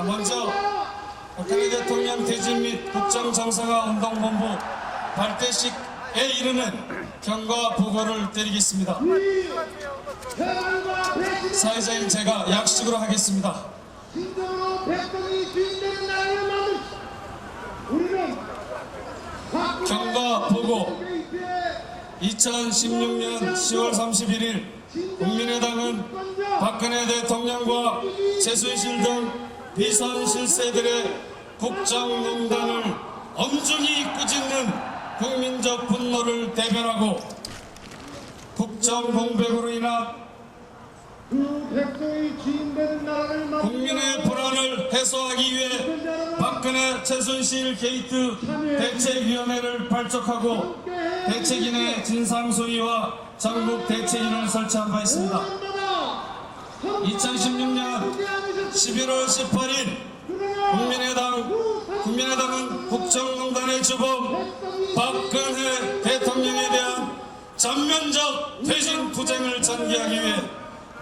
먼저 박근혜 대통령 퇴진 및 국정정상화 운동본부 발대식에 이르는 경과 보고를 드리겠습니다. 사회자인 제가 약식으로 하겠습니다. 경과 보고. 2016년 10월 31일 국민의당은 박근혜 대통령과 최순실 등 비선 실세들의 국정농단을 엄중히 꾸짖는 국민적 분노를 대변하고 국정 공백으로 인한 국민의 불안을 해소하기 위해 박근혜 최순실 게이트 대책위원회를 발족하고 대책인의 진상소위와 전국 대책인을 설치한 바 있습니다. 2016년 11월 18일 국민의당은 국정농단의 주범 박근혜 대통령에 대한 전면적 퇴진 투쟁을 전개하기 위해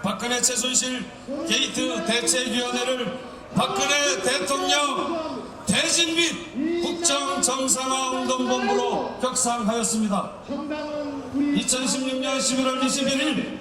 박근혜 최순실 게이트 대책위원회를 박근혜 대통령 퇴진 및 국정정상화 운동본부로 격상하였습니다. 2016년 11월 21일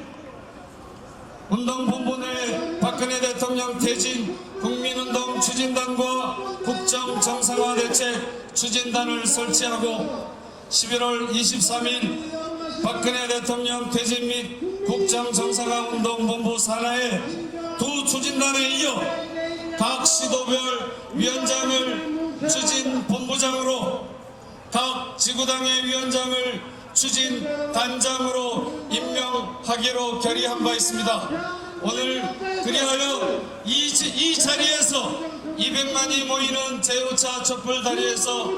운동본부 내에 박근혜 대통령 퇴진 국민운동 추진단과 국정정상화 대책 추진단을 설치하고 11월 23일 박근혜 대통령 퇴진 및 국정정상화 운동본부 산하의 두 추진단에 이어 각 시도별 위원장을 추진본부장으로 각 지구당의 위원장을 추진단장으로 임명하기로 결의한 바 있습니다. 오늘 그리하여 이 자리에서 200만이 모이는 제5차 촛불다리에서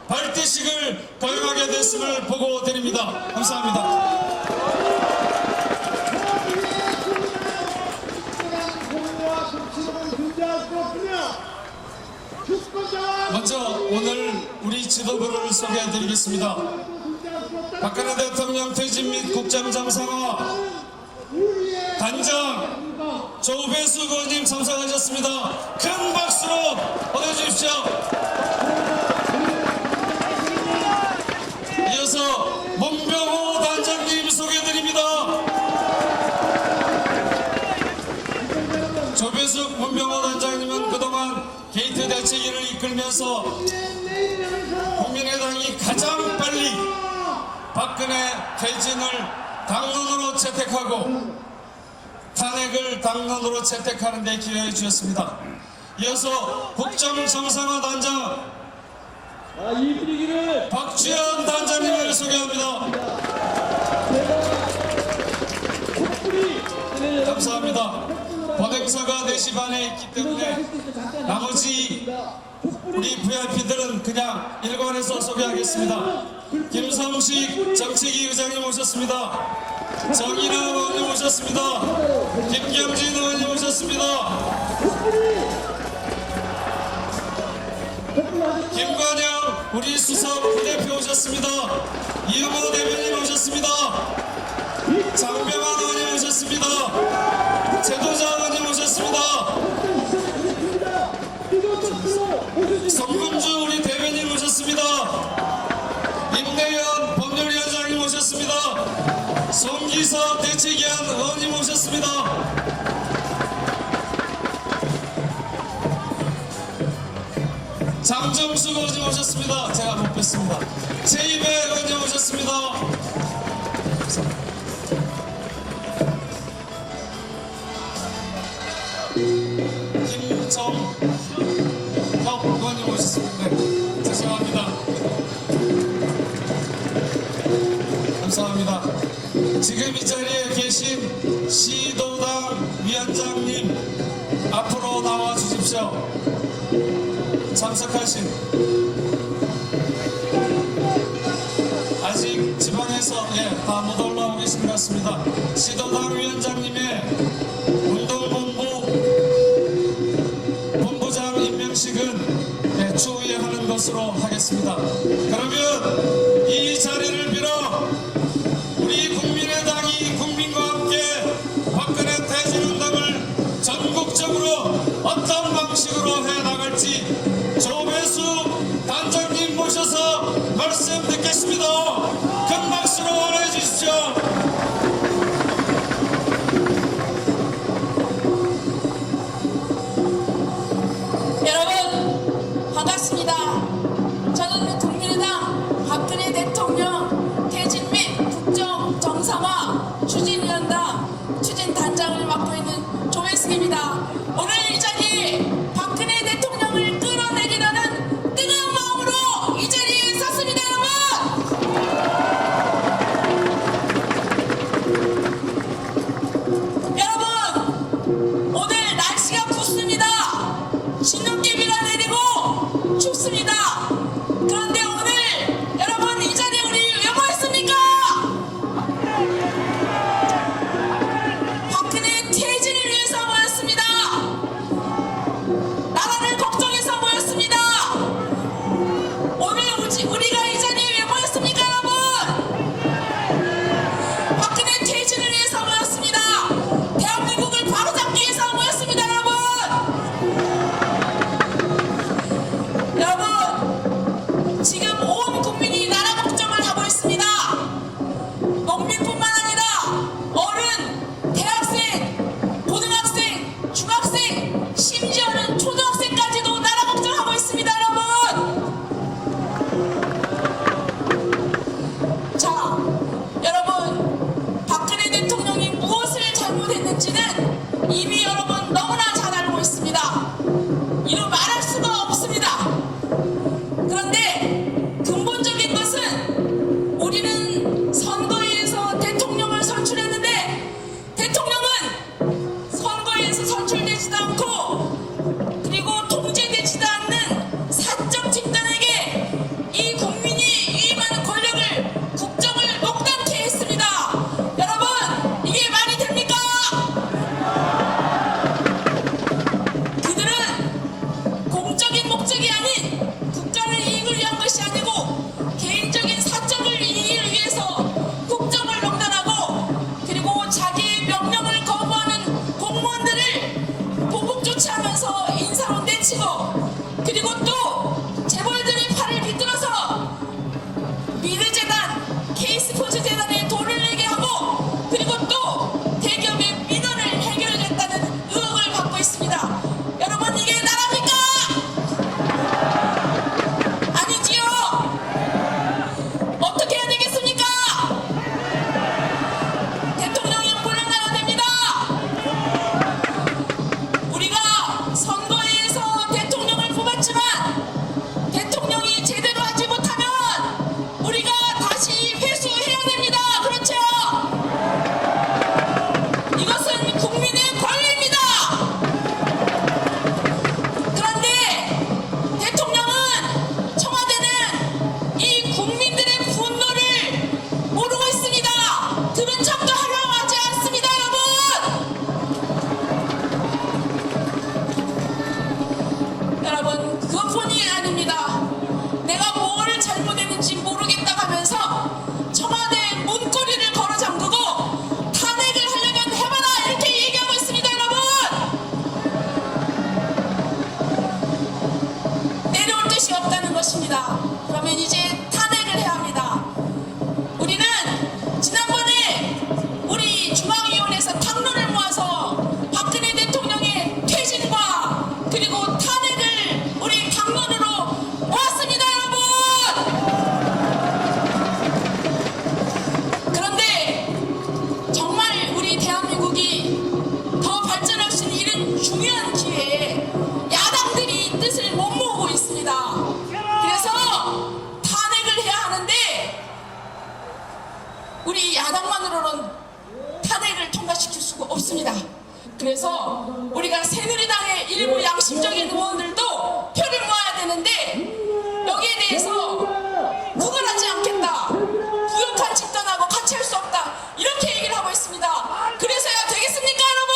발대식을 거행하게 됐음을 보고드립니다. 감사합니다. 먼저 오늘 우리 지도부를 소개해드리겠습니다. 박근혜 대통령 퇴진 및 국정정상화 단장 조배수 의원님 참석하셨습니다. 큰 박수로 보내주십시오. 이어서 문병호 단장님 소개해드립니다. 조배수 문병호 단장님은 그동안 게이트 대책위를 이끌면서 국민의당이 가장 빨리 박근혜 퇴진을 당론으로 채택하고 탄핵을 당론으로 채택하는 데 기여해 주셨습니다. 이어서 국정정상화 단장 박주현 단장님을 소개합니다. 감사합니다. 본행사가 4시 반에 있기 때문에 나머지 우리 VIP들은 그냥 일관해서 소개하겠습니다. 김성식 정책위 의장님 오셨습니다. 정인아 의원님 오셨습니다. 김경진 의원님 오셨습니다. 김관영 우리 수석 부대표 오셨습니다. 이영호 대변인 오셨습니다. 장병환 의원님 오셨습니다. 제도자 의원님 오셨습니다. 성금주 우리 대변인 오셨습니다. 임대현 법률위원장님 오셨습니다. 송기서 대책위원 의원님 오셨습니다. 장정숙 의원님 오셨습니다. 제가 못 뵀습니다. 최이배 의원님 오셨습니다. 김정혁 의원님 오셨습니다. 네, 죄송합니다. 감사합니다. 지금 이 자리에 계신 시도당 위원장님 앞으로 나와 주십시오. 참석하신 아직 지방에서 다 못 올라오고 계신 것 같습니다. 시도당 위원장님의 운동본부 본부장 임명식은 추후에 하는 것으로 하겠습니다. 그러면 이 자리를 빌어 우리 국민의당이 국민과 함께 박근혜 퇴진 운동을 전국적으로 어떤 방식으로 하겠습니다. 큰 박수로 환호해 주십시오. 여러분 반갑습니다. 저는 국민의당 박근혜 대통령 퇴진 및 국정 정상화 추진위원장 추진단장을 맡고 있는 조혜숙입니다. 오늘 이 자리에 박근혜 대통령을 끌어내리려는 뜨거운 마음으로 이 자리에 섰습니다. 여러분 오늘 날씨가 붓습니다. 진눈깨비가 내리고 춥습니다. 그런데 오늘 여러분 이 자리에 우리 왜 모였습니까? 박근혜 퇴진을 위해서 모였습니다. 나라를 걱정해서 모였습니다. 오늘 우리가 이 자리에 왜 모였습니까 여러분? 박근혜 퇴진을 위해서 모였습니다. 대한민국을 바로잡기 위해서 모였습니다 여러분. 여러분 지금 온 국민이 나라 걱정을 하고 있습니다. 농민뿐만 아니라 어른, 대학생, 고등학생, 중학생, 심지어는 초등학생까지도 나라 걱정하고 있습니다 여러분. 자 여러분 박근혜 대통령이 무엇을 잘못했는지는 이미 여러분 너무나 잘 알고 있습니다. 이루 말할 수가 없습니다. 그런데 근본적인 것은 우리는 선거에서 대통령을 선출했는데 대통령은 선거에서 선출되지도 않고 그리고 통제되지도 않는 사적 집단에게 이 국민이 위임하는 권력을 국정을 목단케 했습니다. 여러분 이게 말이 됩니까? 그들은 공적인 목적이 아닌 국가를 이익을 위한 것이 아니고 개인적인 사적을 이익을 위해서 국정을 농단하고 그리고 자기의 명령을 거부하는 공무원들을 보복 조치하면서 인사로 내치고 그리고 또 재벌들의 팔을 비틀어서 미르재단, K스포츠 재단에 돈을 내게 하고 그리고 또 대기업의 민원을 해결했다는 의혹을 받고 있습니다. 여러분 이게 나라입니까? 아니지요. 어떻게 해야 되겠습니까? 대통령이 물러나야 됩니다. 우리가 선거에서 대통령을 뽑았지만 대통령이 제대로 하지 못하면 우리가 다시 회수해야 됩니다. 그렇죠? 이것은 국민의 권리입니다. 그런데 대통령은 청와대는 이 국민들의 분노를 모르고 있습니다. 들은 척도 하려고 하지 않습니다 여러분. 여러분 그것뿐이 아닙니다. 내가 뭘 잘못했는지 모르겠다 하면서 청와대 문고리를 걸어 잠그고 탄핵을 하려면 해봐라 이렇게 얘기하고 있습니다 여러분. 내려올 뜻이 없다는 것입니다. 그러면 이제 탄핵을 해야 합니다. 우리는 지난번에 우리 중앙위원회에서 당론을 모아서 박근혜 대통령의 퇴진과 그리고 탄핵을 우리 당론으로 모았습니다 여러분. 그런데 정말 우리 대한민국이 더 발전할 수 있는 이런 중요한 기회에 야당들이 뜻을 못 모으고 있습니다. 그래서 탄핵을 해야 하는데 우리 야당만으로는 탄핵을 통과시킬 수가 없습니다. 그래서 우리가 새누리당의 일부 양심적인 의원들도 표를 모아야 되는데 여기에 대해서 구걸하지 않겠다. 부역한 집단하고 같이 할 수 없다. 이렇게 얘기를 하고 있습니다. 그래서야 되겠습니까 여러분?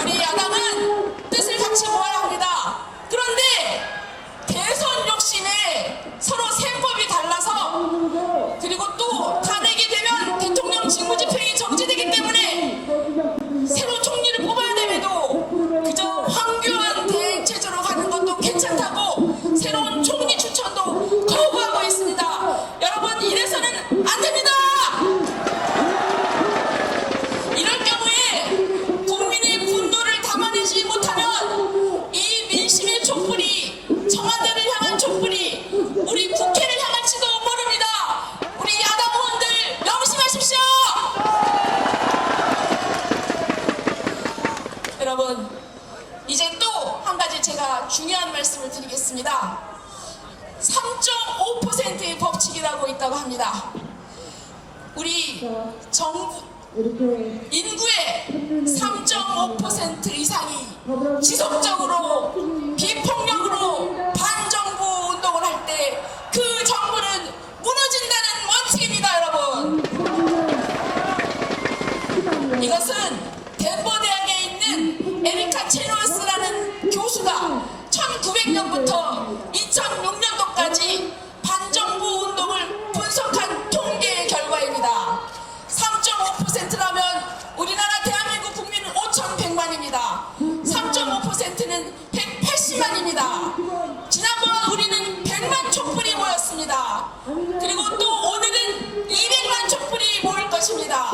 우리 야당은 뜻을 같이 모아야 합니다. 그런데 대선 욕심에 서로 셈법이 달라서 그리고 또 탄핵이 되면 대통령 직무집행이 정지되기 때문에 새로 총리를 뽑아야 됨에도 그저 합니다. 우리 정부 인구의 3.5% 이상이 지속적으로 비폭력으로 반정부 운동을 할 때 그 정부는 무너진다는 원칙입니다, 여러분. 이것은 덴버 대학에 있는 에리카 체노스라는 교수가 1900년부터 2006년도까지 반정부 운동을 분석한 통계의 결과입니다. 3.5%라면 우리나라 대한민국 국민은 5,100만입니다. 3.5%는 180만입니다. 지난번 우리는 100만 촛불이 모였습니다. 그리고 또 오늘은 200만 촛불이 모일 것입니다.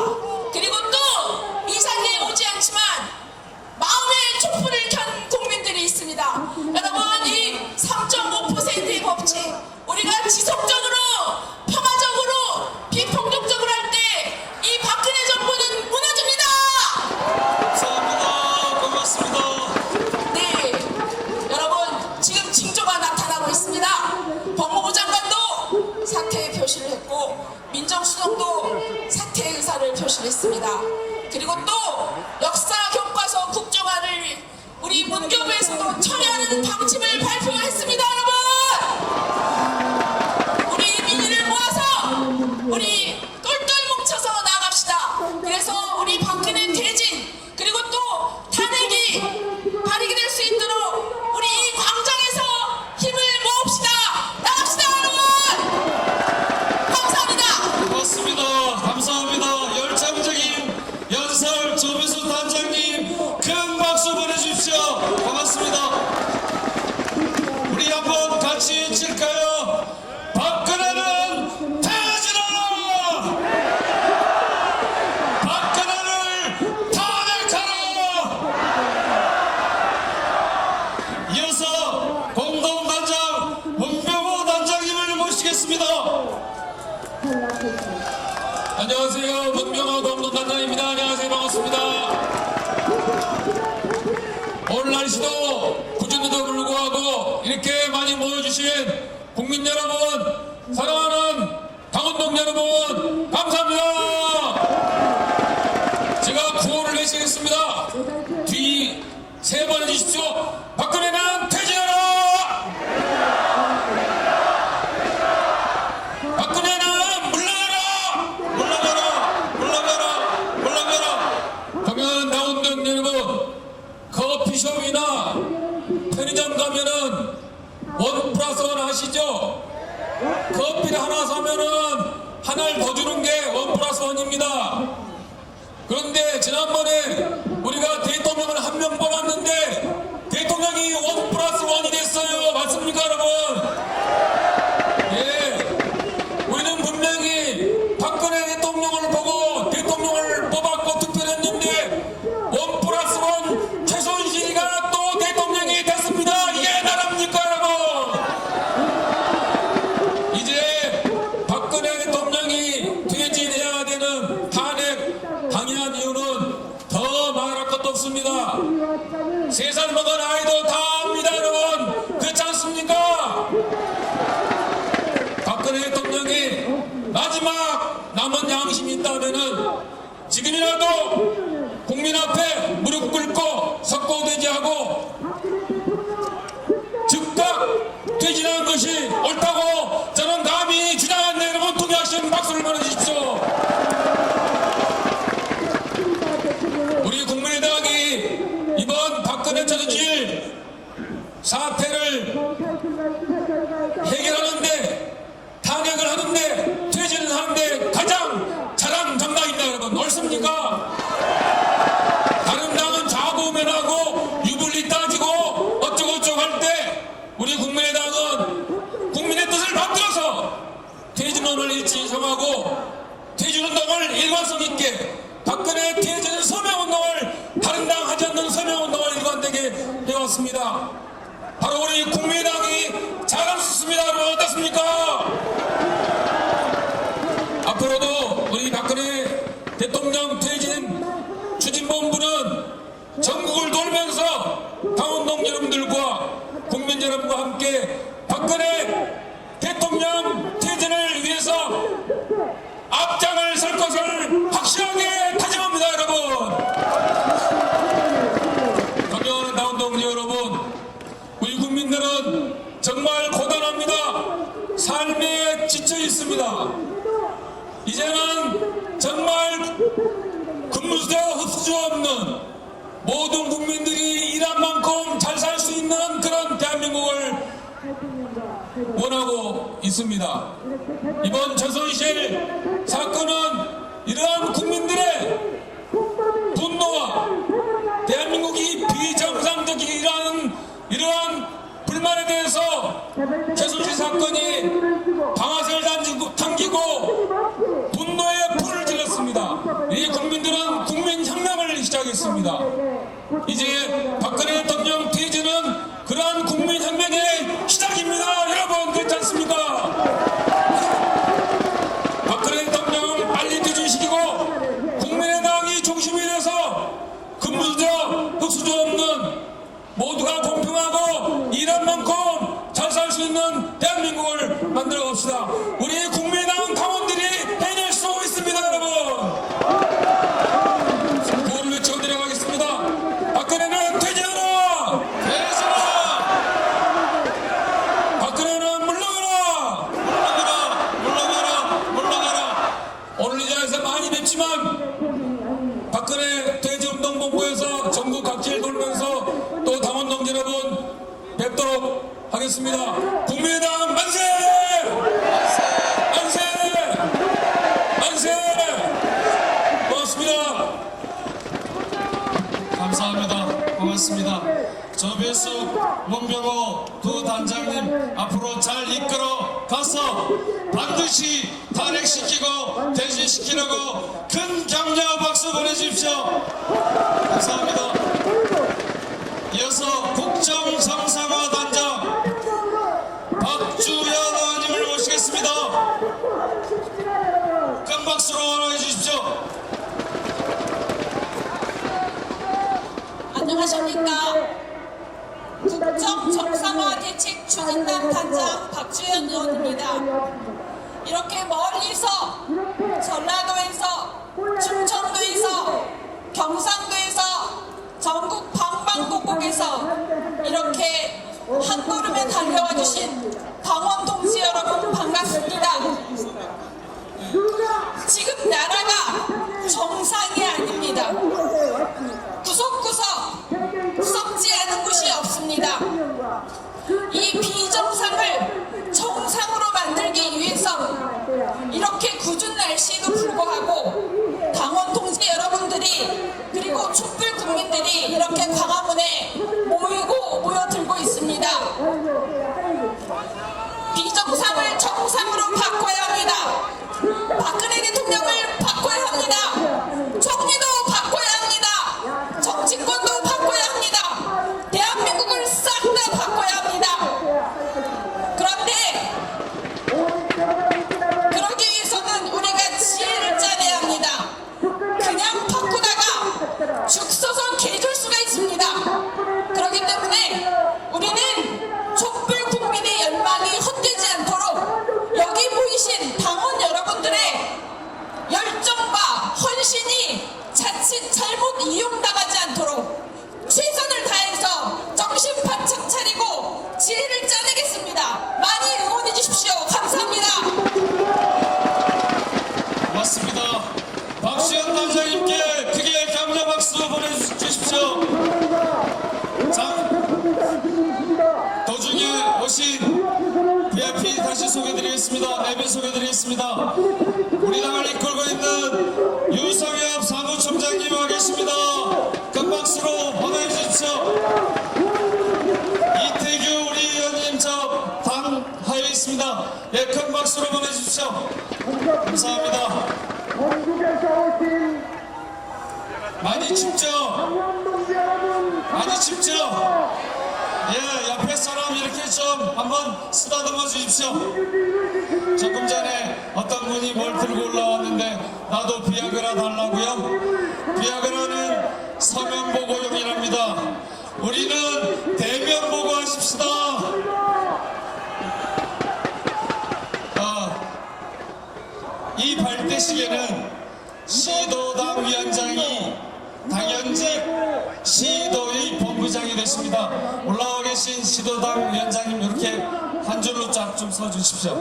그리고 또 이상에 오지 않지만 마음의 촛불을 켠 국민들이 있습니다. 여러분, 이 3.5%의 법칙 우리가 지속적으로 평화적으로 비폭력적으로 할 때 이 박근혜 정부는 무너집니다. 감사합니다. 고맙습니다. 네, 여러분, 지금 징조가 나타나고 있습니다. 법무부 장관도 사퇴의 표시를 했고 민정수석도 사퇴의 의사를 표시했습니다. 그리고 또 역사 교과서 국정화를 우리 문교부에서도 처리하는 방침을 발표했습니다, 여러분. 우리 민의를 모아서 우리 똘똘 뭉쳐서 나갑시다. 그래서 우리 박근혜 퇴진 그리고 또 탄핵이 발의가 될 수 있도록 우리 이 광장에서 힘을 모읍시다. 나갑시다, 여러분. 감사합니다. 고맙습니다. 감사합니다. 열정적인 연설 조미수 단장님 큰 박수 보내주십시오. 고맙습니다. 우리 한번 같이 외칠까요? 박근혜는 퇴진하라! 박근혜를 탄핵하라! 이어서 공동단장 문병호 단장님을 모시겠습니다. 안녕하세요. 문병호 공동단장입니다. 안녕하세요. 반갑습니다. 오늘 날씨도 구준에도 불구하고 이렇게 많이 모여주신 국민 여러분, 사랑하는 강원동 여러분, 감사합니다. 제가 구호를 내시겠습니다. 뒤 세 번 해주십시오. 박근혜는 퇴진하라! 박근혜는 물러가라! 물러가라! 물러가라! 물러가라! 경연 강원동 여러분, 커피숍이나 편의점 가면은 1+1 하시죠? 커피를 하나 사면은 하나를 더 주는 게 1+1입니다. 그런데 지난번에 우리가 대통령을 한 명 뽑았는데 대통령이 1+1이 됐어요. 맞습니까, 여러분? 예. 우리는 분명히 박근혜 대통령을 보고 대통령을 뽑았고 투표했는데 1+1 최순실이가 또 대통령이 됐습니다. 이게 나라입니까, 여러분? 이제 박근혜 대통령이 퇴진해야 되는 탄핵 당연한 이유는 더 말할 것도 없습니다. 3살 먹은 아이도 다 압니다, 여러분. 그렇지 않습니까? 박근혜 대통령이 마지막 남은 양심이 있다면은 지금이라도 국민 앞에 무릎 꿇고 석고대지하고 즉각 퇴진하는 것이 옳다고 저는 감히 주장하는데 여러분 동의하시는 박수를 보내주십시오. 우리 국민의당이 이번 박근혜 처질 사태를 해결하는데 탄핵을 하는데 퇴진을 하는데 가장 잘한 정당입니다, 여러분. 옳습니까? 다른 당은 좌고우면하고 유불리 따지고 어쩌고저쩌고 할 때 우리 국민의당은 국민의 뜻을 받들어서 퇴진론을 일찍 정하고 퇴진운동을 일관성 있게 박근혜 퇴진 서명운동을 다른 당 하지 않는 서명운동을 일관되게 해왔습니다. 바로 우리 국민의당이 잘할 수 있습니다. 여러분 어떻습니까? 앞으로도 우리 박근혜 대통령 퇴진 추진본부는 전국을 돌면서 강원동 여러분들과 국민 여러분과 함께 박근혜 대통령 퇴진을 위해서 없습니다. 이제는 정말 근무수저 흡수 없는 모든 국민들이 일한 만큼 잘 살 수 있는 그런 대한민국을 원하고 있습니다. 이번 최순실 사건은 이러한 국민들의 분노와 대한민국이 비정상적이라는 이러한 불만에 대해서 최순실 사건이 방아쇠를 당기고 분노의 불을 질렀습니다. 이 국민들은 국민혁명을 시작했습니다. 이제 박근혜 대통령 퇴진은 그러한 국민혁명의 시작입니다. 여러분 그렇지 않습니까? 박근혜 대통령을 빨리 퇴진시키고 국민의당이 중심이 돼서 근무수저 흑수저 없는 모두가 공평하고 일한 만큼 잘 살 수 있는 대한민국을 만들어 갑시다. 우리 국민의당 당원들이 해낼 수 있습니다. 여러분 구호를 외치고 내려가겠습니다. 박근혜는 퇴진하라! 박근혜는 물러가라! 물러가라! 오늘 이 자리에서 많이 뵙지만 박근혜 퇴진운동본부에서 전국 각지를 돌면서 또 당원 동지 여러분 뵙도록 하겠습니다. 국민의당 만세! 만세! 만세! 고맙습니다. 감사합니다. 고맙습니다. 조배숙, 문병호 두 단장님 앞으로 잘 이끌어 가서 반드시 탄핵시키고 퇴진시키려고 큰 격려 박수 보내주십시오. 감사합니다. 이어서 국정정상화 단장 박주연 의원님을 모시겠습니다. 큰 박수로 환호해 주십시오. 안녕하십니까. 국정정상화 대책 추진단 단장 박주연 의원입니다. 이렇게 멀리서 전라도에서 충청도에서 경상도에서 전국 방방곡곡에서 이렇게 한 걸음에 달려와 주신 당원 동지 여러분 반갑습니다. 지금 나라가 정상이 아닙니다. 구석구석 썩지 않은 곳이 없습니다. 이 비정상을 정상으로 만들기 위해서 이렇게 궂은 날씨에도 불구하고 당원 동지 여러분들이 그리고 촛불 국민들이 이렇게 광화문에 모여들고 있습니다. 비정상을 정상으로 바꿔야 합니다. 박근혜 대통령을 바꿔야 합니다. 총리도 바꿔야 합니다. 정치권도 바꿔야 합니다. 대한민국을 싹 다 바꿔야 합니다. 그런데 그러기 위해서는 우리가 지혜를 짜내야 합니다. 그냥 바꾸다가 죽 써서 개줄 수가 있습니다. 그렇기 때문에 우리는 촛불 국민의 열망이 헛되지 않도록 여기 모이신 당원 여러분들의 열정과 헌신이 자칫 잘못 이용당하지 않도록 최선을 다해서 정신 바짝 차리고 지혜를 짜내겠습니다. 많이 응원해 주십시오. 감사합니다. 고맙습니다. 박수현 단장님께 크게 격려 박수 보내주십시오. 도중에 오신 VIP 다시 소개드리겠습니다. 내빈 소개드리겠습니다. 우리 당을 이끌고 있는 유성엽 사무총장님 와 계십니다. 큰 박수로 환호해 주십시오. 이태규 우리 의원님 저 당 하에 있습니다. 예, 큰 박수로 보내주십시오. 감사합니다. 많이 춥죠? 많이 춥죠? 예, 옆에 사람 이렇게 좀 한번 쓰다듬어 주십시오. 조금 전에 어떤 분이 뭘 들고 올라왔는데 나도 비아그라 달라고요? 비아그라는 서면 보고용이랍니다. 우리는 대면 보고 하십시다. 이 발대식에는 시도당 위원장이 당연직 시도의 본부장이 됐습니다. 올라와 계신 시도당 위원장님 이렇게 한 줄로 쫙 좀 서주십시오.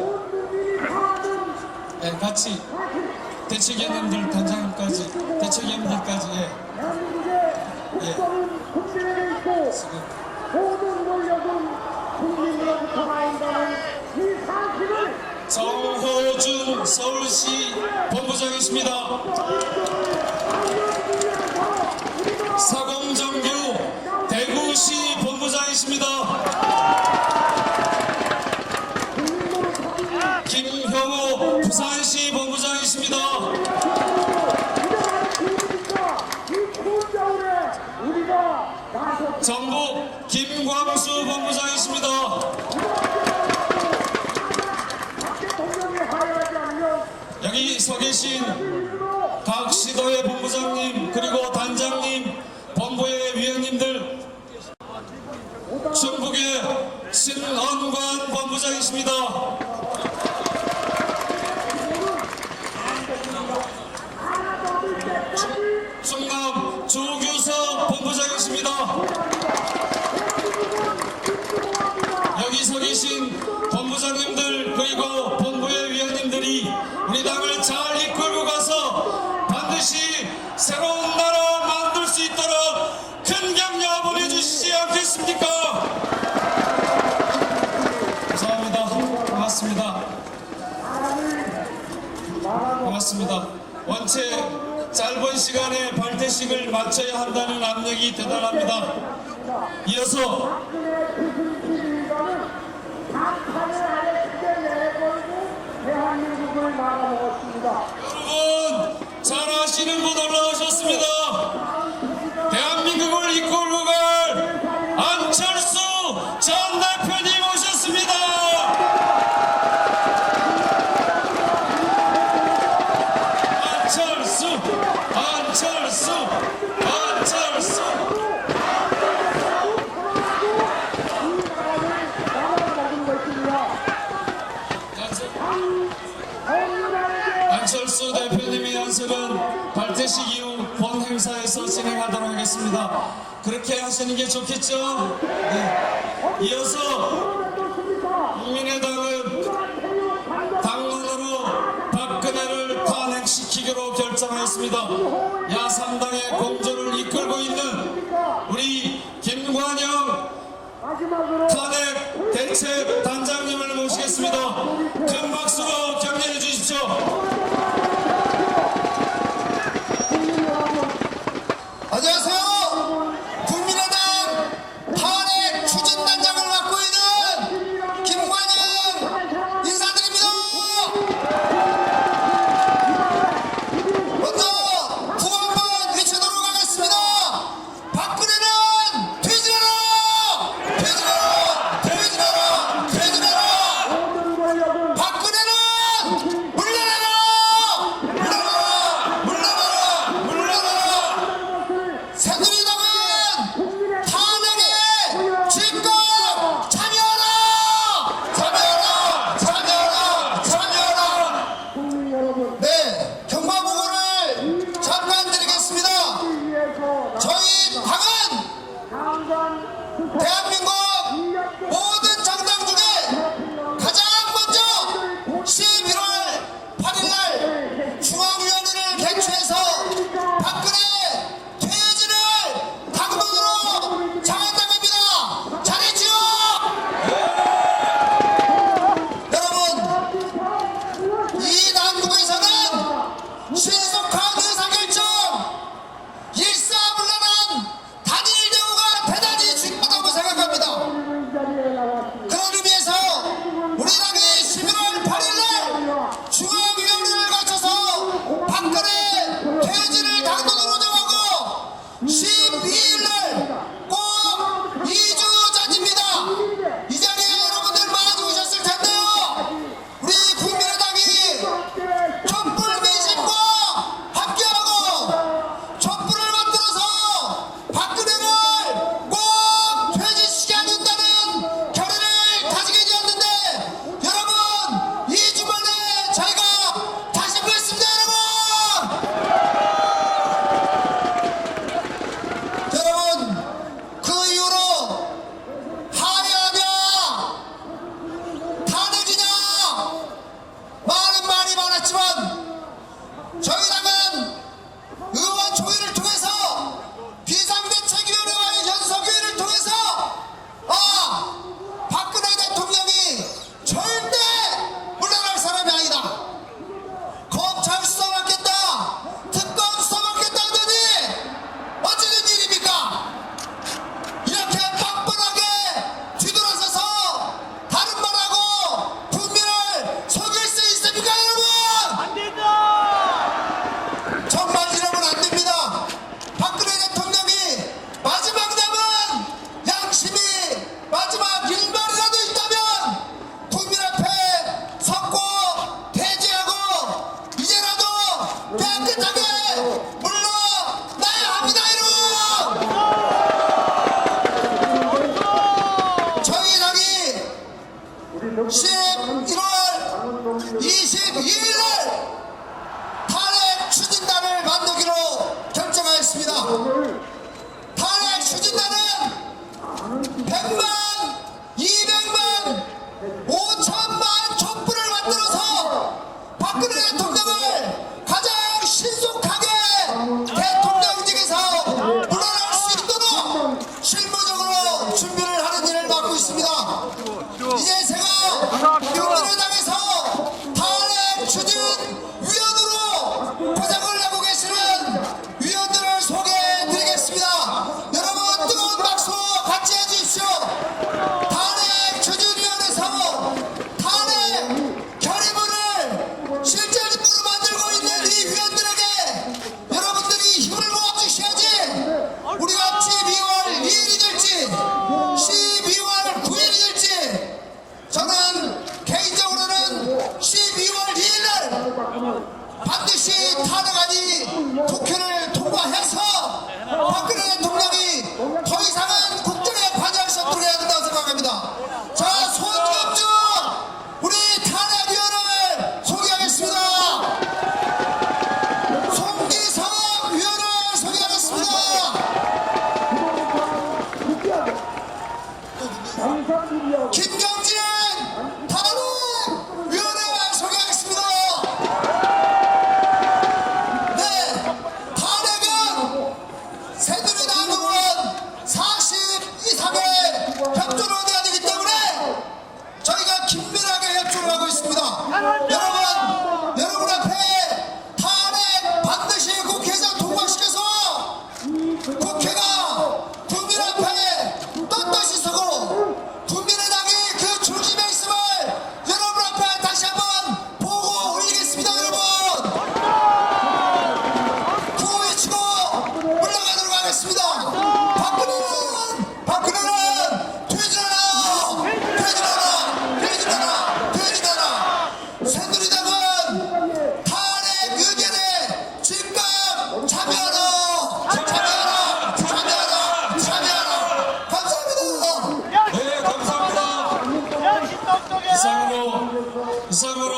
예, 같이 대책위원님들 단장님까지 대책위원님들까지 예. 지금 모든 권력은 국민으로부터 나온다는 이 사실을 정호준 서울시 본부장이십니다. 사공정규 대구시 본부장이십니다. 김형호 부산시 본부장이십니다. 전북 김광수 본부장이십니다. 여기 서 계신 각 시도의 본부장님 그리고 단장님 본부의 위원님들 충북의 신언관 본부장이십니다. 충남 조규석 본부장이십니다. 여기 서 계신 본부장님들 그리고 본부의 위원님들이 우리 당을 잘 이끌고 가서 반드시 새로운 나라 만들 수 있도록 큰 격려 보내주시지 않겠습니까? 감사합니다. 고맙습니다. 고맙습니다. 원체 짧은 시간에 발대식을 마쳐야 한다는 압력이 대단합니다. 이어서 대한민국을 말아먹었습니다. 여러분 잘 아시는 분 올라오셨습니다. 대한민국을 이끌고 갈 안철수 전 대표님 오셨습니다. 안철수 안철수 안철수 안철수 대표님의 연설은 발대식 이후 본 행사에서 진행하도록 하겠습니다. 그렇게 하시는 게 좋겠죠? 네. 이어서 국민의당은 당론으로 박근혜를 탄핵시키기로 결정하였습니다. 야3당의 공조를 이끌고 있는 우리 김관영 탄핵 대책 단장님을 모시겠습니다. 큰 박수로 격려해 주십시오. 안녕하세요. 국민의당 탄핵 추진단장을 맡고 있는 김관영 인사드립니다. 먼저 구 한번 외쳐도록 하겠습니다. 박근혜는 퇴진하라! 퇴진하라! 퇴진하라! 퇴진하라! 박근혜는 물러나라! 물러나라! 물러나라! 물러나라! 새누리당은 탄핵에 즉각 참여하라! 참여하라! 참여하라! 참여하라! 국민 여러분, 네, 경과보고를 잠깐 드리겠습니다. 저희 당은 대한민국 모든 정당 중에 가장 먼저 11월 8일날 중앙위원회를 개최해서 박근혜 퇴진을 당론으로 정한답니다. 잘했죠? 여러분, 이 난국에서는 신속한 의사결정, 일사불란한 단일 대우가 대단히 중요하다고 생각합니다. 그런 의미에서 우리 당이 11월 8일날 중앙위원회를 거쳐서 박근혜 퇴진을 당론으로 정하고 12일날 꼭 2주 전입니다. 이 자리에 여러분들 많이 오셨을 텐데요. 우리 국민의당이 촛불 민심과 함께하고 촛불을 만들어서 박근혜를 꼭 퇴진시켜야 된다는 결의를 가지게 되었는데, 여러분 2주 만에 저희가 다시 뵙습니다. 여러분 박근혜 대통령이 더 이상은 국정에 관여할 수 없도록 해야 된다고 생각합니다. 자, 손금주 우리 탄핵위원을 소개하겠습니다. 송기석 위원을 소개하겠습니다. 김경진 탄핵위원을 소개하겠습니다. 네, 탄핵은 새누리당 의원 40 이상의 협조를 얻어야 되기 때문에 저희가 긴밀하게 협조를 하고 있습니다. 여러분 앞에 탄핵 반드시 국회에서 통과시켜서 국회가 국민 앞에 떳떳이 서고 국민의당이 그 중심에 있음을 여러분 앞에 다시 한번 보고 올리겠습니다. 여러분 구호 외치고 올라가도록 하겠습니다. 박근혜는 퇴진하라. 새누리당은 탄핵 의견에 즉각 참여하라. 감사합니다. 네, 감사합니다. 이상으로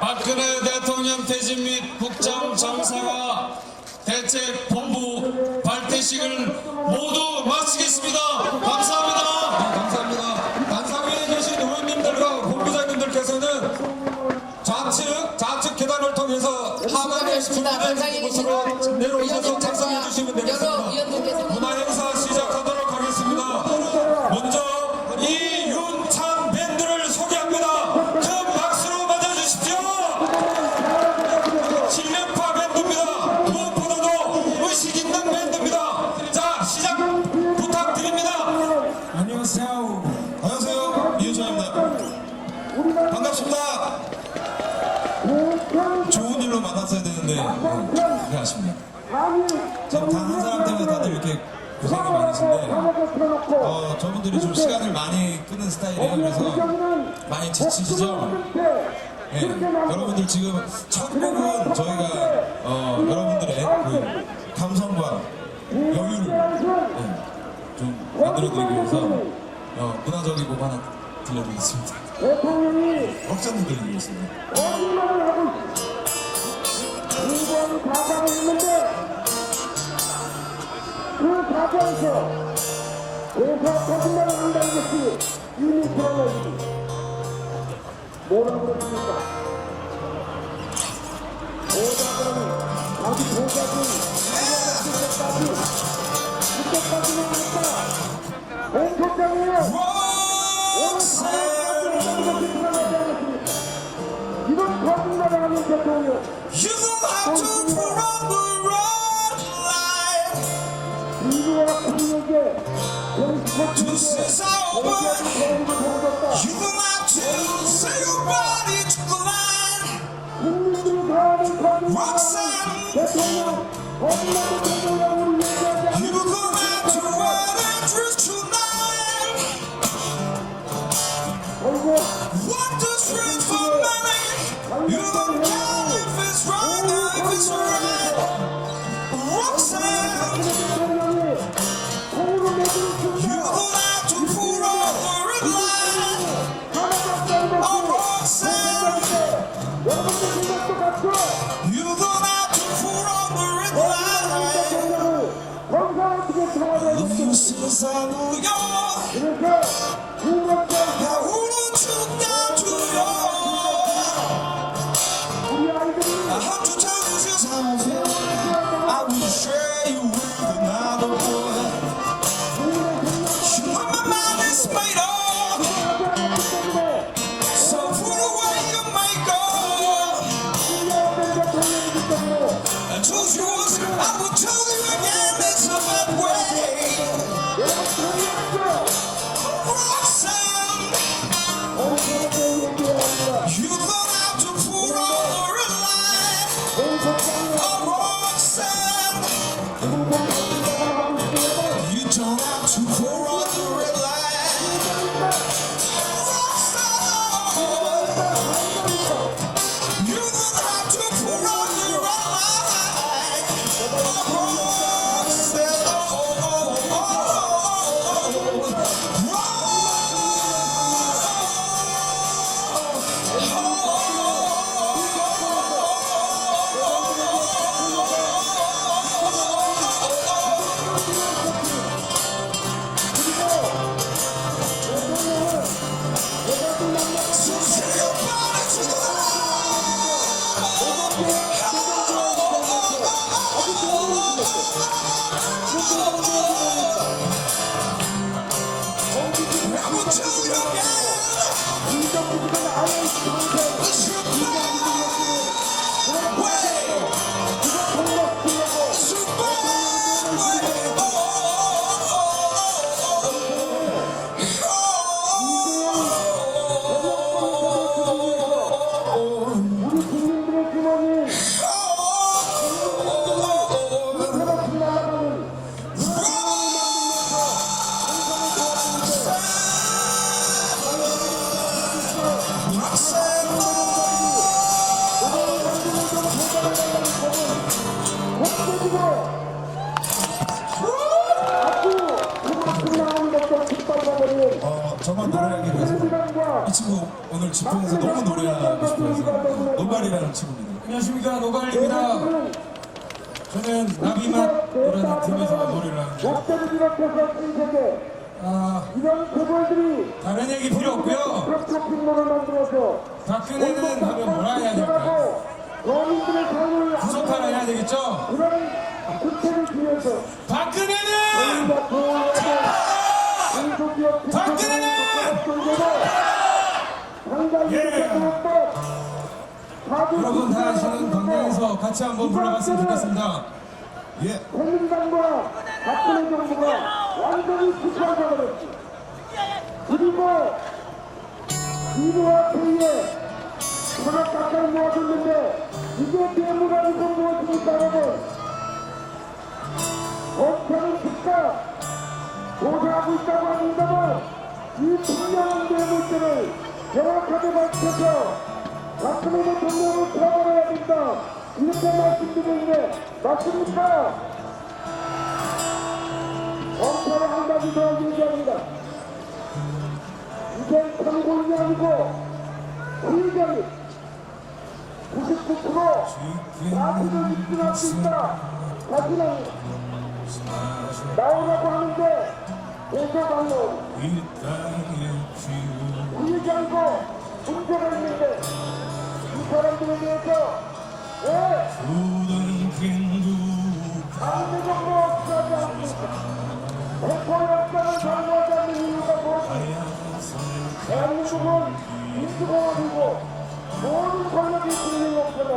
박근혜 대통령 퇴진 및 국정 정상화 대책본부 발대식을 모두 마치겠습니다. 감사합니다. 감사합니다. 단상위에 계신 의원님들과 본부장님들께서는 좌측 계단을 통해서 하단에 준비된 곳으로 내려오셔서 작성해 주시면 되겠습니다. 문화행사 시작하도록 하겠습니다. 먼저 이윤찬 밴드를 소개합니다. 큰 박수로 맞아주십시오. 7년파 밴드입니다. 무엇보다도 의식 있는 밴드입니다. 자, 시작 부탁드립니다. 안녕하세요. 이윤찬입니다. 반갑습니다. 좋은 일로 만났어야 되는데 그게 아쉽네요. 단 한 사람 때문에 다들 이렇게 고생이 많으신데 저분들이 좀 시간을 많이 끄는 스타일이에요. 그래서 많이 지치시죠? 네, 여러분들 지금 첫 곡은 저희가 여러분들의 그 감성과 여유를 좀 만들어드리기 위해서 문화적인 곡 하나 들려드리겠습니다. 억장도 들려드리겠습니다. 가상을 했는데 그 가상에서 회사 거짓말을 한다는 것이 유니크한 것이지 뭐라고 그랬습니까? 보좌관 자기 보좌관 그때까지는 했다. 공소장이에요. 이런 거짓말을 하는 대통령 You don't have to put on the red light 인구와 국민에게 to say sober. You don't have to say your body to the line. 국민들이 좋아하는 거짓말 Roxanne, 대통령 거짓말 대통령을 얘기하지 you don't have to wear that dress tonight. 그리고 What does dress for money? You don't care if it's wrong or if it's right. Roxanne, 대통령이 통으로 내주는 you 순간 don't have to put on the red light. Oh, Roxanne, 여러분들 생각도 같죠? you don't have to put on the red light. 대통령을 검사 어떻게 청와대에 This is how New York. 그래서 국민들 야, 우는 춥다 두려. 우리 아이들이 I have to tell you just how I feel. I will share you with another boy. You know my mind is made up. So put away your makeup. I told you once, I will tell you again, it's a bad way. Roxanne, you don't have to put on the red light. Oh, Roxanne, you don't have to pour on the red light. 저만 노래하기로 해서 이 친구 오늘 집회에서 너무 노래하고 싶어서 노발이라는 친구입니다. 안녕하십니까, 노발입니다. 저는 나비맛이라는 팀에서 노래를 하는데 역대를 비롯해서 인생에 이런 고벌들이 다른 얘기 필요 없고요. 쇼핑몰을 만들어서 박근혜는 하면 뭐라 해야 될까요? 서민들의 삶을 구속 하나 해야 되겠죠? 그런 국회를 위해서 박근혜는! 박근혜는! 여러분 다 아시는 건강에서 같이 한번 불러봤으면 좋겠습니다. 예. 국민당과 박근혜 정부가 완전히 부패해버렸지. 그리고 이루와 페이에 천억 가까이 모아줬는데 이게 대무라는 건 무엇입니까 여러분? 법태는 즉각 조사하고 있다고 합니다만 이 분명한 뇌물들을 정확하게 밝혀서 박근혜 대통령을 처벌해야 된다 이렇게 말씀드리는데 맞습니까? 검찰에 한 가지 더 얘기합니다. 이젠 참고인이 아니고 후의자이 99% 사실을 입증할 수 있다. 자신은 나오라고 하는데 고소방법 후의자이고 문제가 있는데 이 사람들에 대해서 왜 강제적으로 수사하지 않습니까? 대포 역사를 강요하지 않는 이유가 무엇입니까? 대한민국은 민주공화국이고 모든 권력이 국민의 옆에로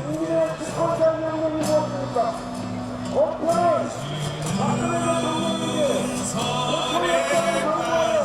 국민의 집권자 명령이 무엇입니까? 법회는 박근혜 대통령에게 대포 역사를 강요하여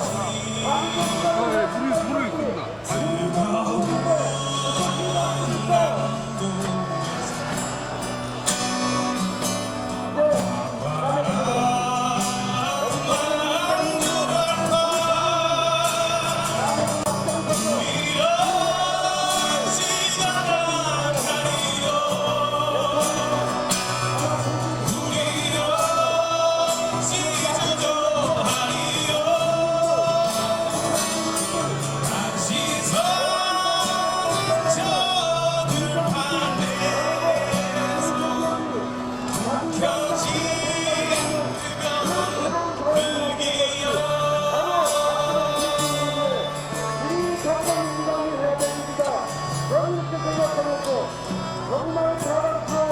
정말 사랑스러운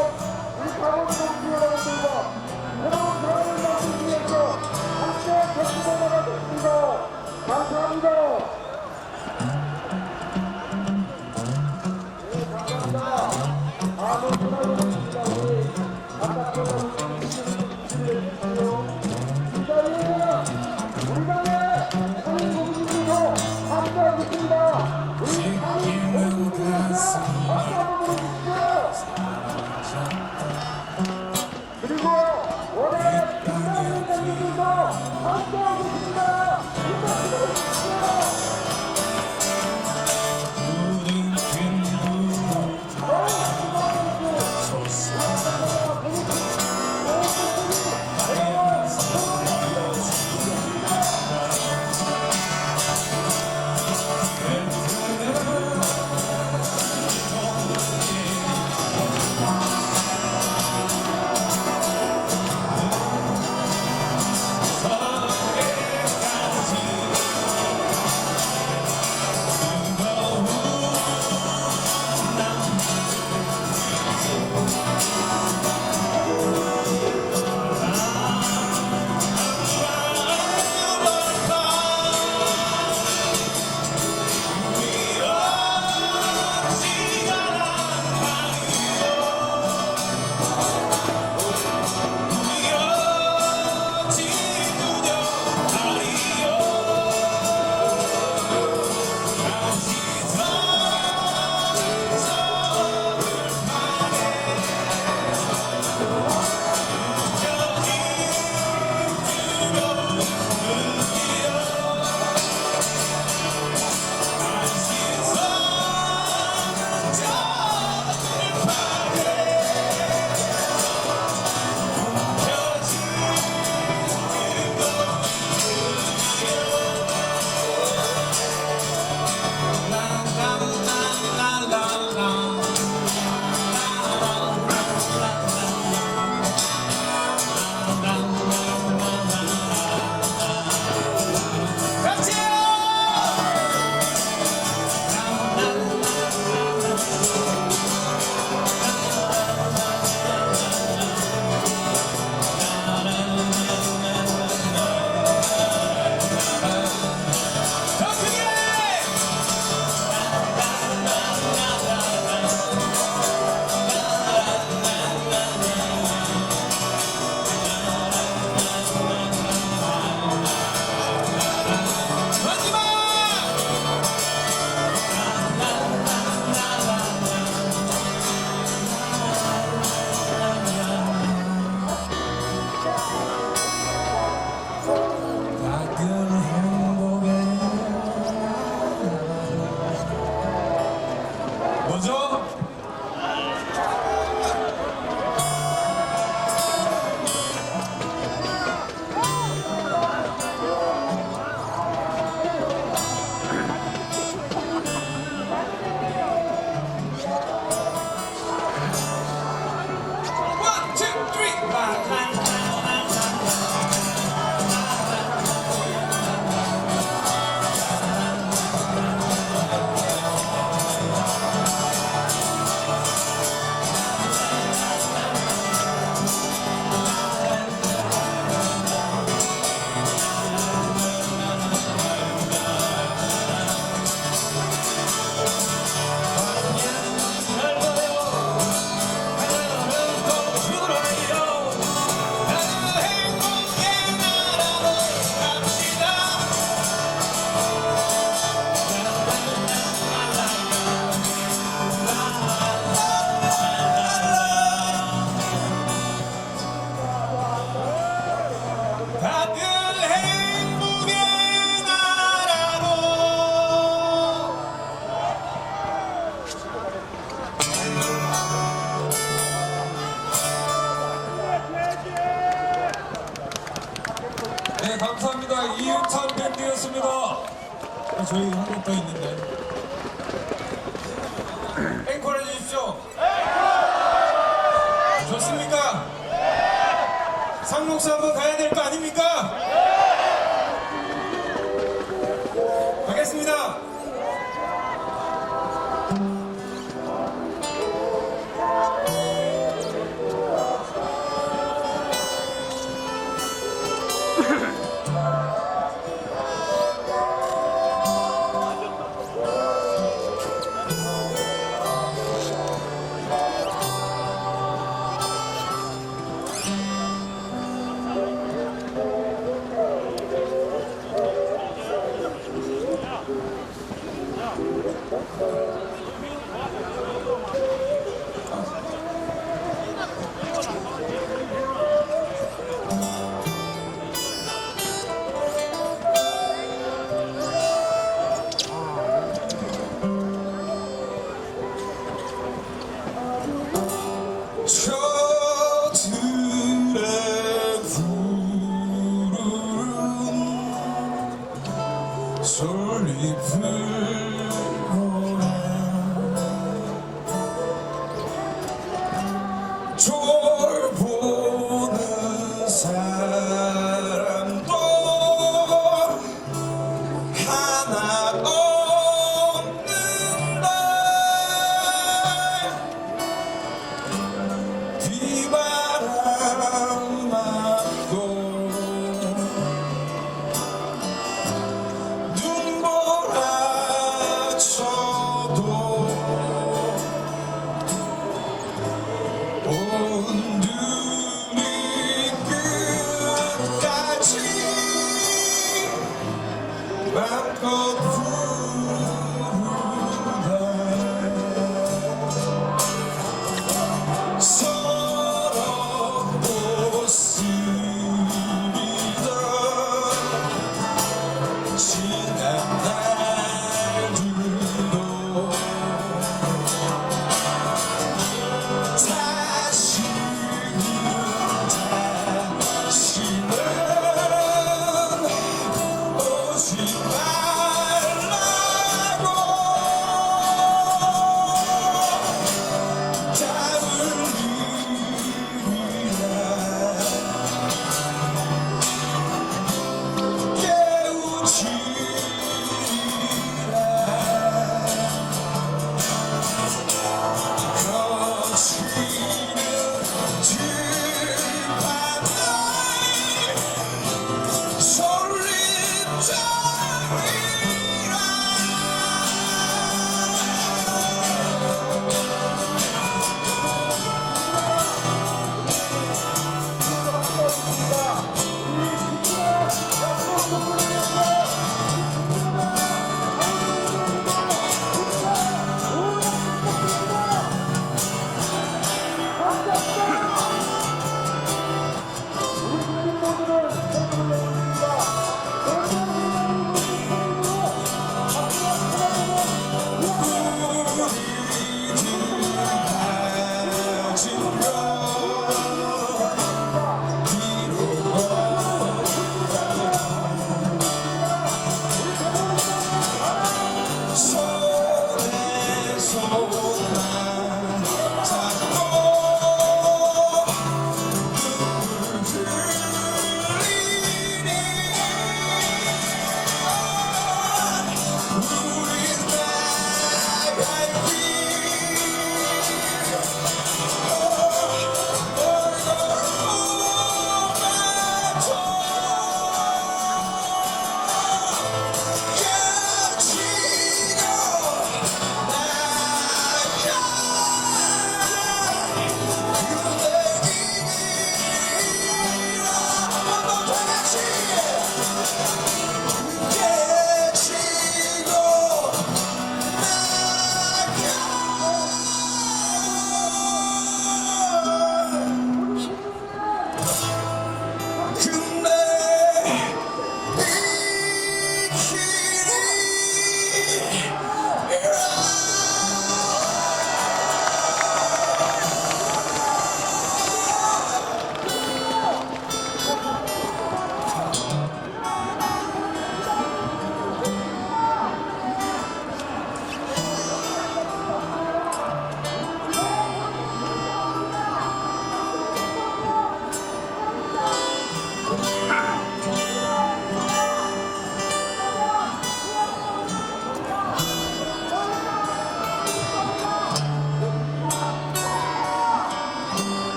우리 강원도 여러분들과 새로운 사랑을 만들기 위해서 함께 격투해 나가겠습니다. 감사합니다. 이 자리에 우리 당의 상임 고문님도 함께하겠습니다. 우리 상임 고문님께서 그리고 올해 김남일 대표님도 함께하고 있습니다. 네, 감사합니다. 이윤찬 밴드였습니다. 저희 한 곡 더 있는데 앵콜 해주십시오. 좋습니까? 상록사 한번 가야 될 거 아닙니까? 가겠습니다. 저들의 부르는 솔잎을 보라 졸보는 사람도 하나 없는다 비바람 맞고 눈보라쳐도 온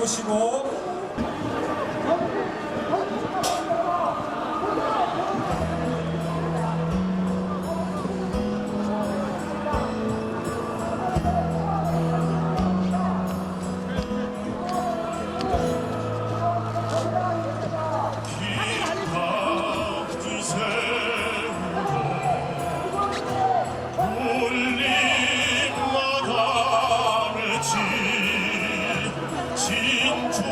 모시고 울림마다 맺힌 진주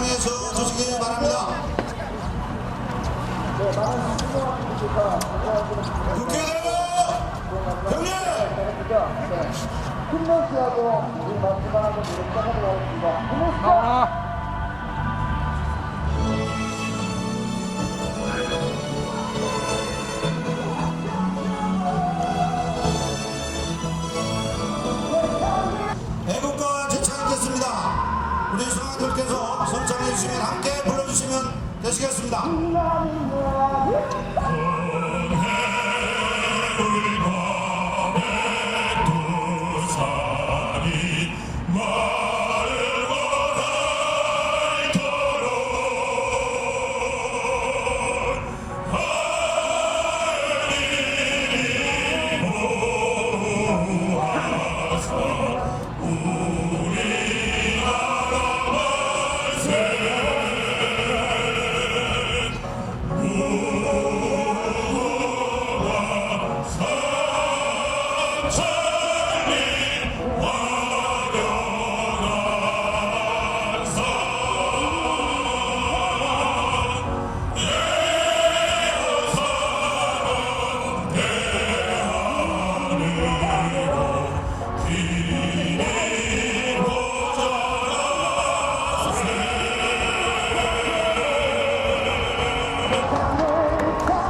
자리에 서 주시기 바랍니다. 국회의원 형님! 김명수하고 우리 마지막으로 시작하도록 하겠습니다. 김명수! 애국가 제창했겠습니다. 우리 수강들께서 선창해 주시면 함께 불러주시면 되시겠습니다.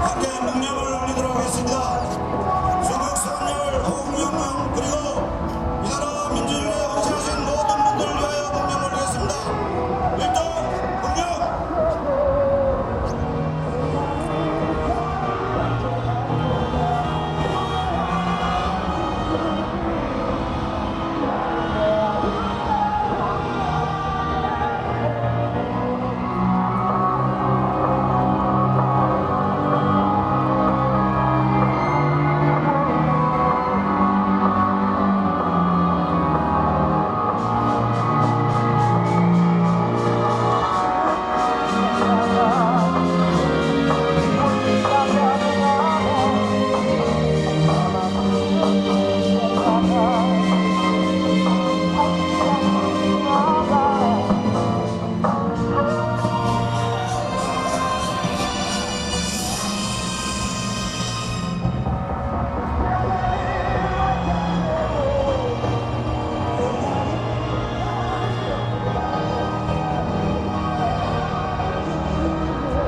함께 묵념을 올리도록 하겠습니다. 중국 선열 홍영명 그리고 이 나라 민주주의에 헌신하신 모든 분들을 위하여 묵념을 올리겠습니다. 일동 묵념!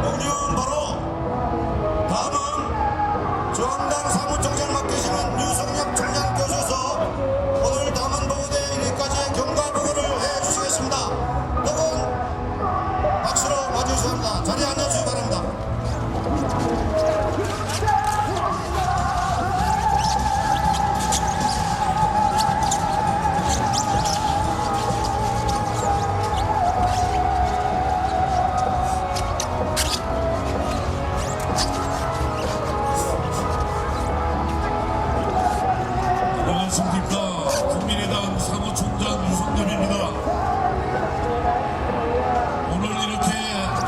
묵념은 바로 다음은 중앙당 사무총장 맡으시는 유성엽 총장 교수에서 오늘 담원보고대 여기까지 경과보고를 해주시겠습니다. 여러분 박수로 맞으셔야 합니다. 자리에 앉아주시기 바랍니다. 안녕하십니까. 국민의당 사무총장 유성엽입니다. 오늘 이렇게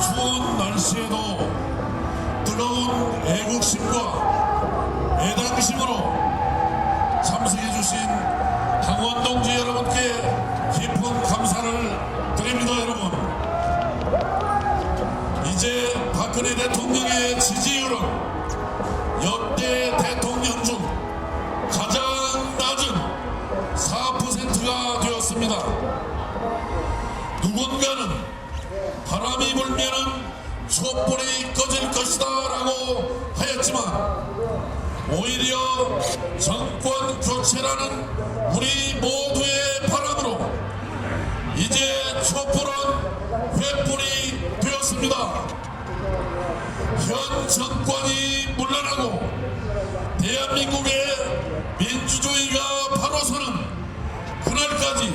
추운 날씨에도 뜨거운 애국심과 애당심으로 참석해주신 당원 동지 여러분께 깊은 감사를 드립니다. 여러분, 이제 박근혜 대통령의 지지율은 역대 대통령 중 가장 낮은 4%가 되었습니다. 누군가는 바람이 불면은 촛불이 꺼질 것이다 라고 하였지만 오히려 정권 교체라는 우리 모두의 바람으로 이제 촛불은 횃불이 되었습니다. 현 정권이 물러나고 대한민국의 민주주의가 바로 서는 그날까지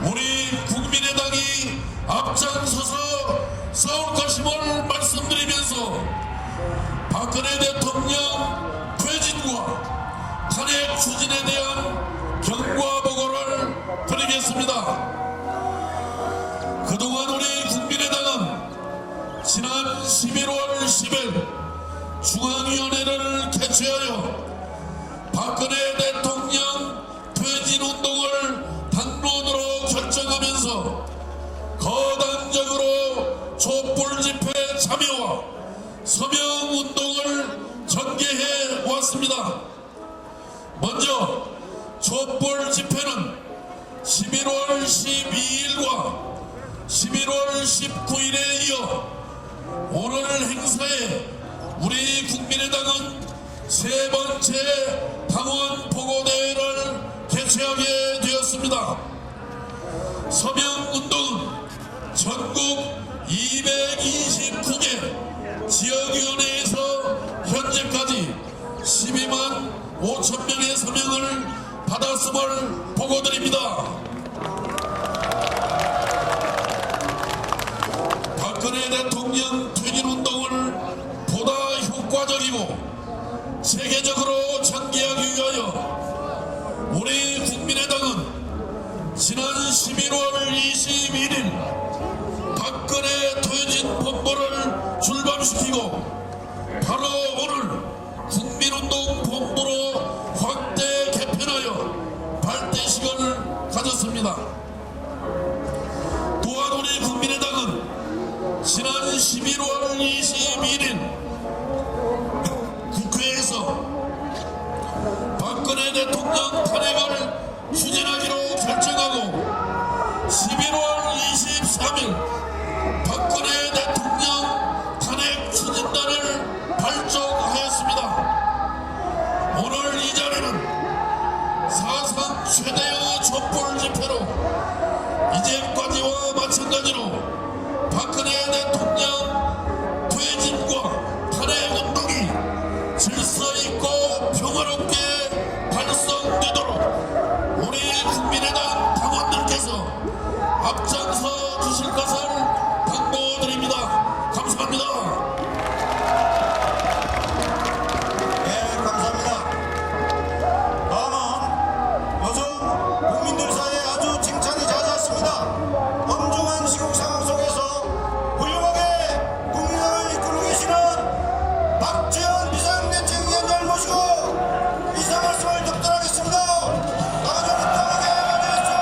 우리 국민의당이 앞장서서 싸울 것임을 말씀드리면서 박근혜 대통령 퇴진과 탄핵 추진에 대한 경과보고를 드리겠습니다. 그동안 우리 국민의당은 지난 11월 10일 중앙위원회를 개최하여 박근혜 대통령 퇴진 운동을 당론으로 결정하면서 거단적으로 준비해 왔습니다. 먼저 촛불 집회는 11월 12일과 11월 19일에 이어 오늘 행사에 우리 국민의당은 세 번째 당원 보고대회를 개최하게 되었습니다. 서명운동은 전국 229개 지역위원회에서 현재까지 12만 5천 명의 서명을 받았음을 보고드립니다. 박근혜 대통령 퇴진운동을 보다 효과적이고 세계적으로 전개하기 위하여 우리 국민의당은 지난 11월 21일 박근혜 퇴진 본부를 출범시키고 바로 오늘 국민운동 본부로 확대 개편하여 발대식을 가졌습니다. 또한 우리 국민의당은 지난 11월 21일 국회에서 박근혜 대통령 탄핵을 추진하기로 결정하고 11월 23일 박근혜 대통령 탄핵 추진단을 발족하였습니다. 오늘 이 자리는 사상 최대의 촛불 집회로 이제까지와 마찬가지로 박근혜 대통령 퇴진과 탄핵 운동이 질서 있고 평화롭게 발성되도록 우리 국민의당 당원들께서 앞장서 주실 것을 당부드립니다. 감사합니다. 네, 감사합니다. 다음은 요즘 국민들 사이에 아주 칭찬이 잦았습니다. 엄중한 시국 상황 속에서 훌륭하게 국민을 이끌고 계시는 박지원 비상대책위원장을 모시고 인사 말씀을 듣도록 하겠습니다. 나가자부터 함께 맞이해주십시오.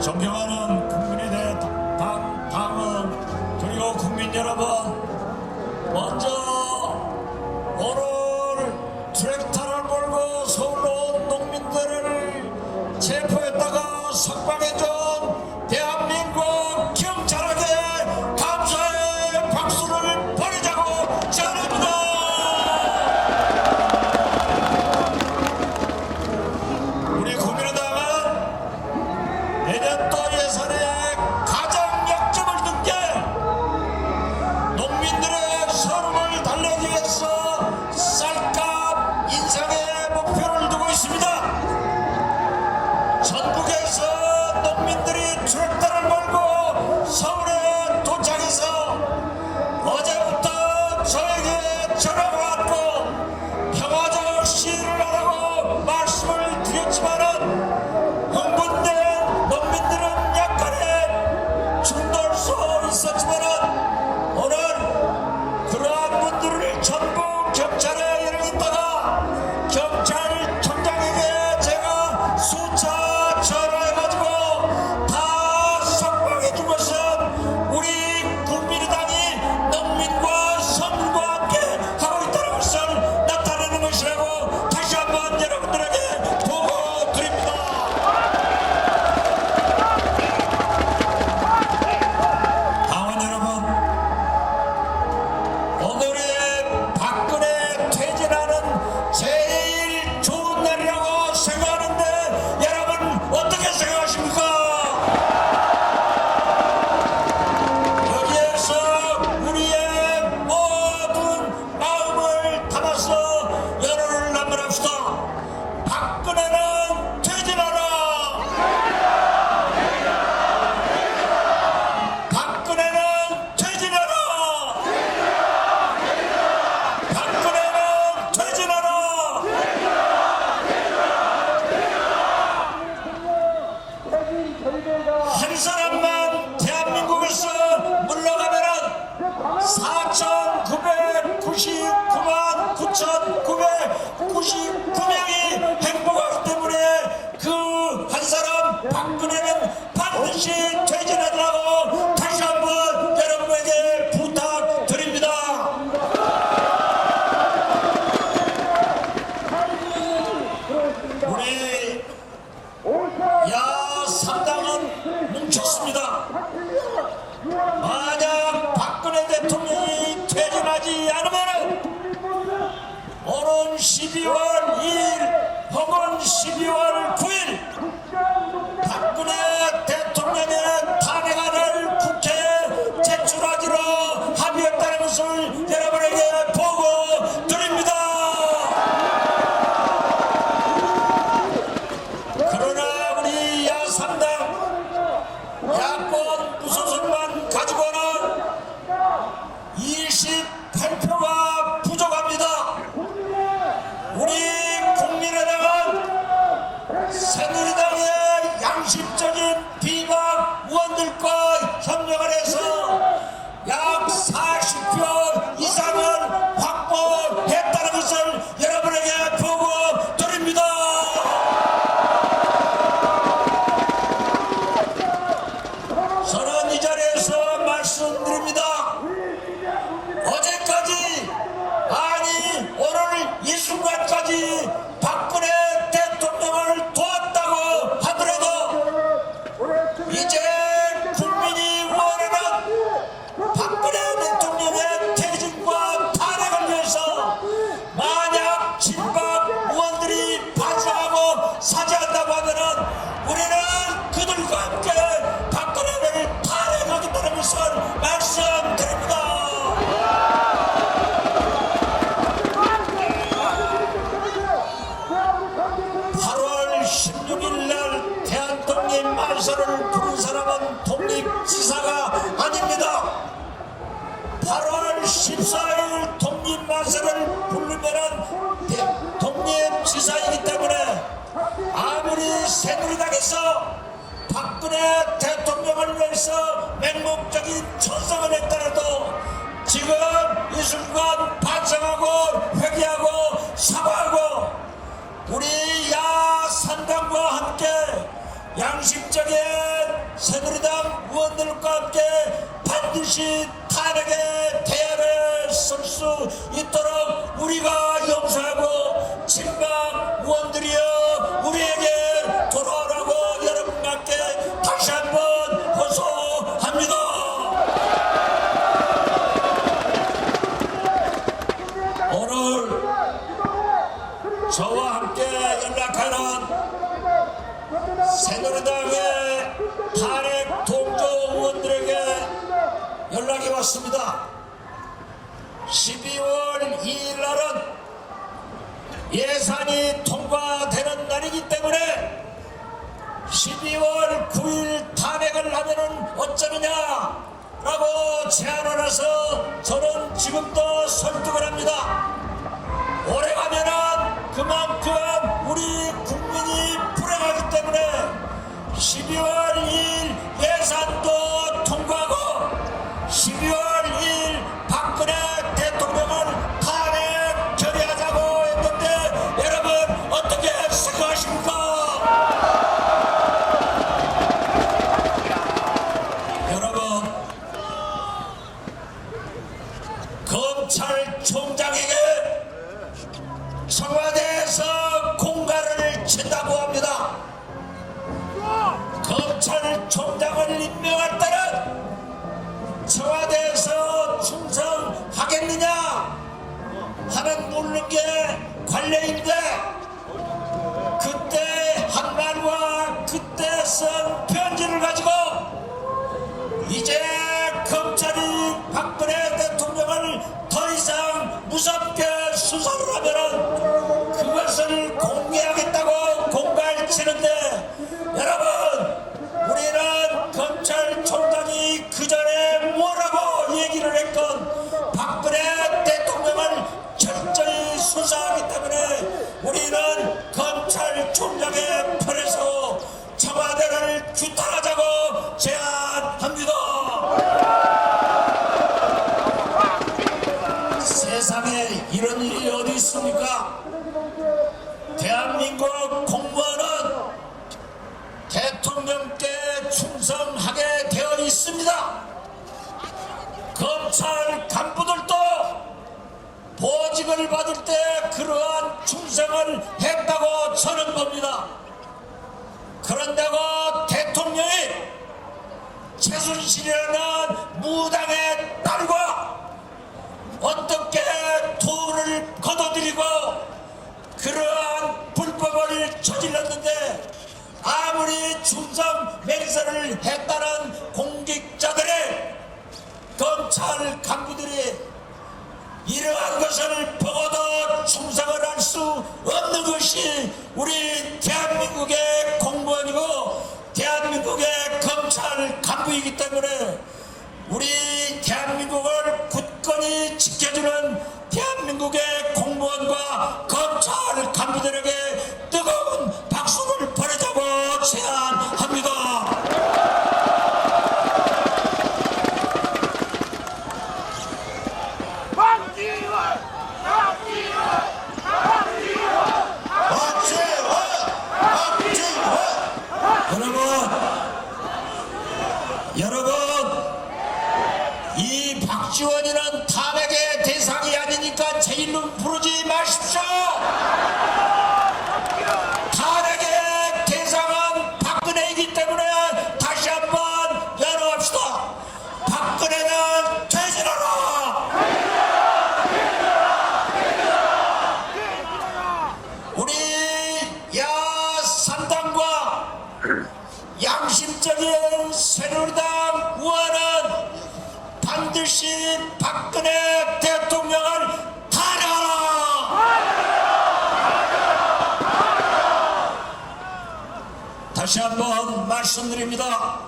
존경하는 국민의당 당원 그리고 국민 여러분, 먼저 오늘 트랙터를 몰고 서울로 온 농민들을 체포했다가 석방해준 대한민국 경찰에게 감사의 박수를 보내자고 전합니다. 우리 국민의당은 내년도 예산에 가장 약점을 둔 게 농민들의 서름을 달래기 위해서 쌀값 인상의 목표를 두고 있습니다. 전국에서 농민들이 트랙터를 몰고 서울에 도착해서 어제부터 저에게 전화가 왔고 평화적 시위를 하라고 말씀을 드렸지만은 흥분된 농민들은 약간의 한 사람만 대한민국에서 물러가면은 4,999만 9,999명이 행복하기 때문에 그 한 사람 박근혜는 반드시 퇴진하라고 다시 한번 여러분에게 부탁드립니다. 우리 야삼당은 뭉쳤습니다. 만약 박근혜 대통령이 퇴진하지 않으면 오는 12월 2일 혹은 12월 9일 박근혜 대통령의 탄핵안을 국회에 제출하기로 합의했다는 것을 여러분에게 보고 드립니다. 그러나 우리 야삼당 야권 무소속만 가지고는 28표가 부족합니다. 우리 국민의당은 새누리당의 양심적인 비박 의원들과 협력을 해서 약 40표 이상을 확보했다는 것을 여러분에게 보고 드립니다. 저는 이 자리에서 말씀드립니다. 어제까지 아니 오늘 이 순간까지 박근혜 대통령을 도왔다고 하더라도 이제 국민이 원하는 박근혜 대통령의 퇴진과 탄핵을 위해서 만약 진박 의원들이 반성하고 사죄한다고 하면은 우리는 그들과 함께 박근혜를 탄핵하겠다는 것을 말씀드립니다. 8월 16일 날 대한독립 만세를 부른 사람은 독립지사가 아닙니다. 8월 14일 독립만세를 부르면은 독립지사이기 때문에 아무리 새누리당에서 박근혜 대통령을 위해서 맹목적인 천성을 했더라도 지금 이 순간 반성하고 회개하고 사과하고 우리 야삼당과 함께 양심적인 새누리당 의원들과 함께 반드시 탄핵의 대열에 설 수 있도록 우리가 용서하고 친박 의원들이여 우리에게 돌아오라고 여러분과 함께 다시 한번 호소합니다. 오늘 저와 함께 연락하는 새누리당의 탄핵 동조 의원들에게 연락이 왔습니다. 12월 2일 날은 예산이 통과되는 날이기 때문에 12월 9일 탄핵을 하면은 어쩌느냐라고 제안을 해서 저는 지금도 설득을 합니다. 오래 가면은 그만큼 우리 국민이 불행하기 때문에 12월 2일 예산도 통과하고 12월 2일 박근혜 대통령을 탄핵 결의하자고 했는데 여러분 어떻게 생각하십니까? 여러분 검찰총장에게 청와대에서 공갈을 친다고 합니다. 검찰총장을 임명할 때는 청와대에서 충성하겠느냐 하는 묻는 게 관례인데 그때 한 말과 그때 쓴 편지를 가지고 이제 검찰이 박근혜 대통령을 더 이상 무섭게 수사를 하면은 그것을 공개하겠다고 공갈치는데 여러분 우리는 검찰총장이 그 전에 뭐라고 얘기를 했건 박근혜 대통령을 철저히 수사하기 때문에 우리는 찬성하게 되어 있습니다. 검찰 간부들도 보직을 받을 때 그러한 충성을 했다고 저는 봅니다. 그런다고 대통령이 최순실이라는 무당의 딸과 어떻게 돈을 걷어들이고 그러한 불법을 저질렀는데 아무리 충성 맹세를 했다는 공직자들의 검찰 간부들이 이러한 것을 보고도 충성을 할 수 없는 것이 우리 대한민국의 공무원이고 대한민국의 검찰 간부이기 때문에 우리 대한민국을 굳건히 지켜주는 대한민국의 공무원과 검찰 간부들에게 뜨거운 박수를 보내자고 제안합니다. 여러분, 이 박지원이는 탄핵의 대상이 아니니까 제 이름 부르지 마십시오. 탄핵의 대상은 박근혜이기 때문에 다시 한번 연호합시다. 박근혜는 퇴진하라. 우리 야3당과 양심적인 새누리당 의원은 반드시 박근혜 대통령을 탄핵하라. 다시 한번 말씀드립니다.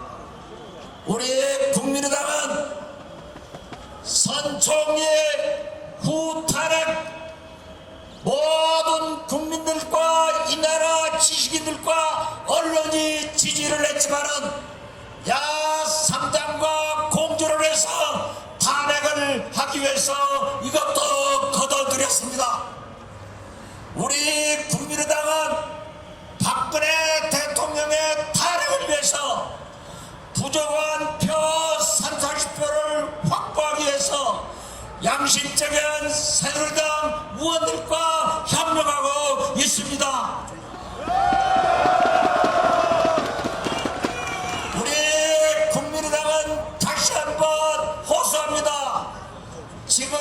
우리 국민의당은 선총리 후 탄핵 모든 국민들과 이 나라 지식인들과 언론이 지지를 했지만은 야3당과 공조를 해서 탄핵을 하기 위해서 이것도 거둬들였습니다. 우리 국민의당은 박근혜 대통령의 탄핵을 위해서 부족한 표 30~40표를 확보하기 위해서 양심적인 새누리당 의원들과 협력하고 있습니다. 우리 국민의당은 다시 한번 호소합니다. 지금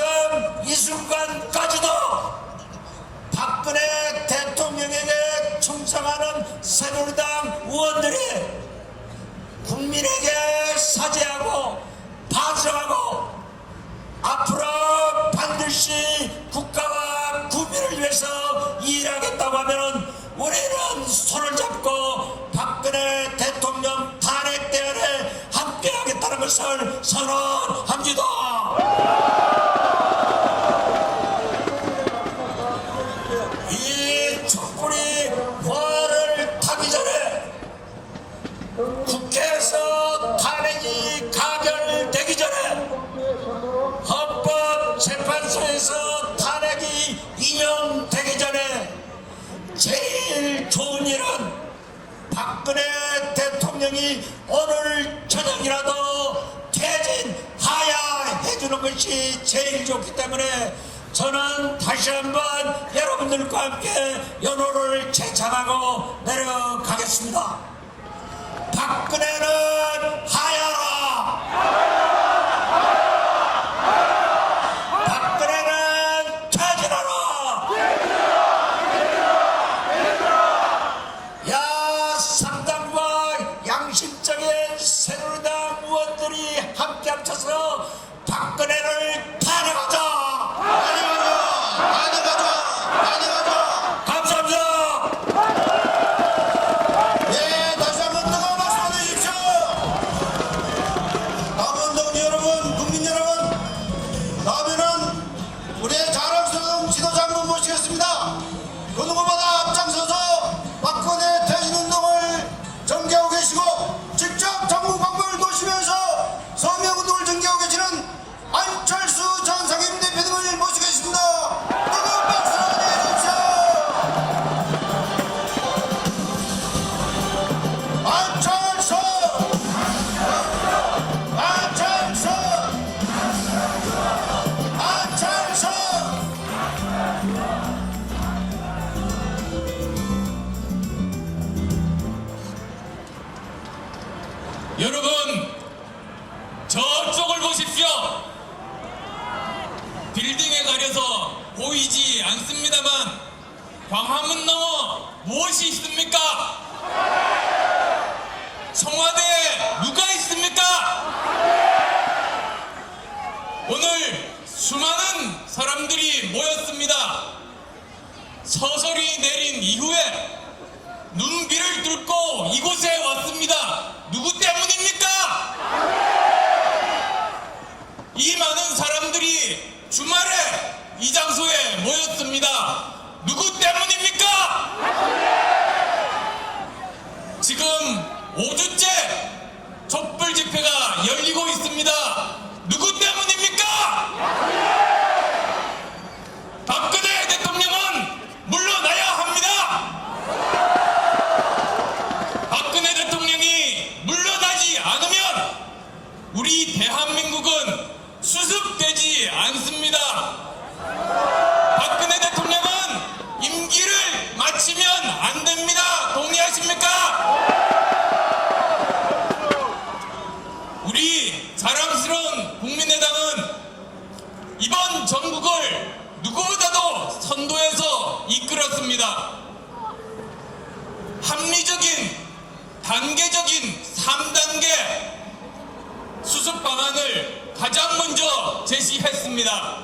이 순간까지도 박근혜 대통령에게 충성하는 새누리당 의원들이 국민에게 사죄하고 반성하고 앞으로 반드시 국가와 국민을 위해서 일하겠다고 하면 우리는 손을 잡고 박근혜 대통령 탄핵 대열에 함께하겠다는 것을 선언합니다. 이 촛불이 화를 타기 전에 국회에서 탄핵이 가결되기 전에 헌법재판소에서 탄핵이 인용되기 전에 제일 좋은 일은 박근혜 대통령이 오늘 저녁이라도 퇴진하야 해주는 것이 제일 좋기 때문에 저는 다시 한번 여러분들과 함께 연호를 제창하고 내려가겠습니다. 박근혜는 하야라. 박근혜는 퇴진하라. 야3당과 양심적인 새누리당 의원들이 함께 합쳐서 박근혜를 탄핵하자. 감사합니다. 네, 다시 한번 뜨거운 박수 보내주십시오. 저쪽을 보십시오. 빌딩에 가려서 보이지 않습니다만 광화문 넘어 무엇이 있습니까? 청와대에 누가 있습니까? 오늘 수많은 사람들이 모였습니다. 서설이 내린 이후에 눈비를 뚫고 이곳에 왔습니다. 누구 때문입니까? 이 많은 사람들이 주말에 이 장소에 모였습니다. 누구 때문입니까? 지금 5주째 촛불 집회가 열리고 있습니다. 누구 때문입니까? 박근혜 대통령은 물러나야 합니다. 박근혜 대통령이 물러나지 않으면 우리 대한민국은 수습되지 않습니다. 박근혜 대통령은 임기를 마치면 안 됩니다. 동의하십니까? 우리 자랑스러운 국민의당은 이번 전국을 누구보다도 선도해서 이끌었습니다. 합리적인 단계적인 3단계 수습 방안을 가장 먼저 제시했습니다.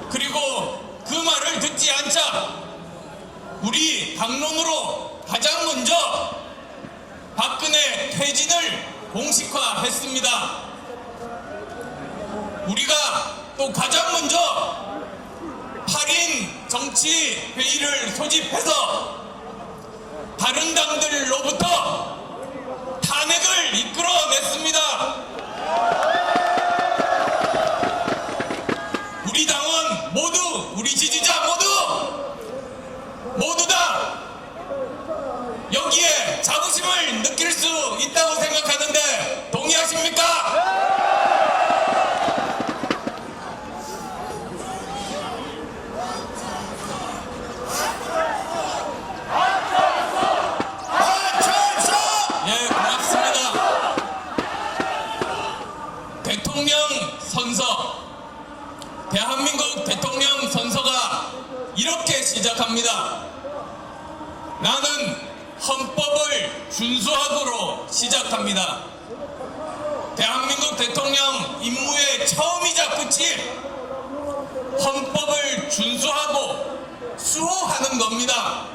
그리고 그 말을 듣지 않자 우리 당론으로 가장 먼저 박근혜 퇴진을 공식화했습니다. 우리가 또 가장 먼저 8인 정치회의를 소집해서 다른 당들로부터 탄핵을 이끌어냈습니다. 우리 당원 모두, 우리 지지자 모두 다 여기에 자부심을 느낄 수 있다고 생각하는데 동의하십니까? 예, 고맙습니다. 대통령 선서, 대한민국 대통령 선서가 이렇게 시작합니다. 나는 헌법을 준수하고로 시작합니다. 대한민국 대통령 임무의 처음이자 끝이 헌법을 준수하고 수호하는 겁니다.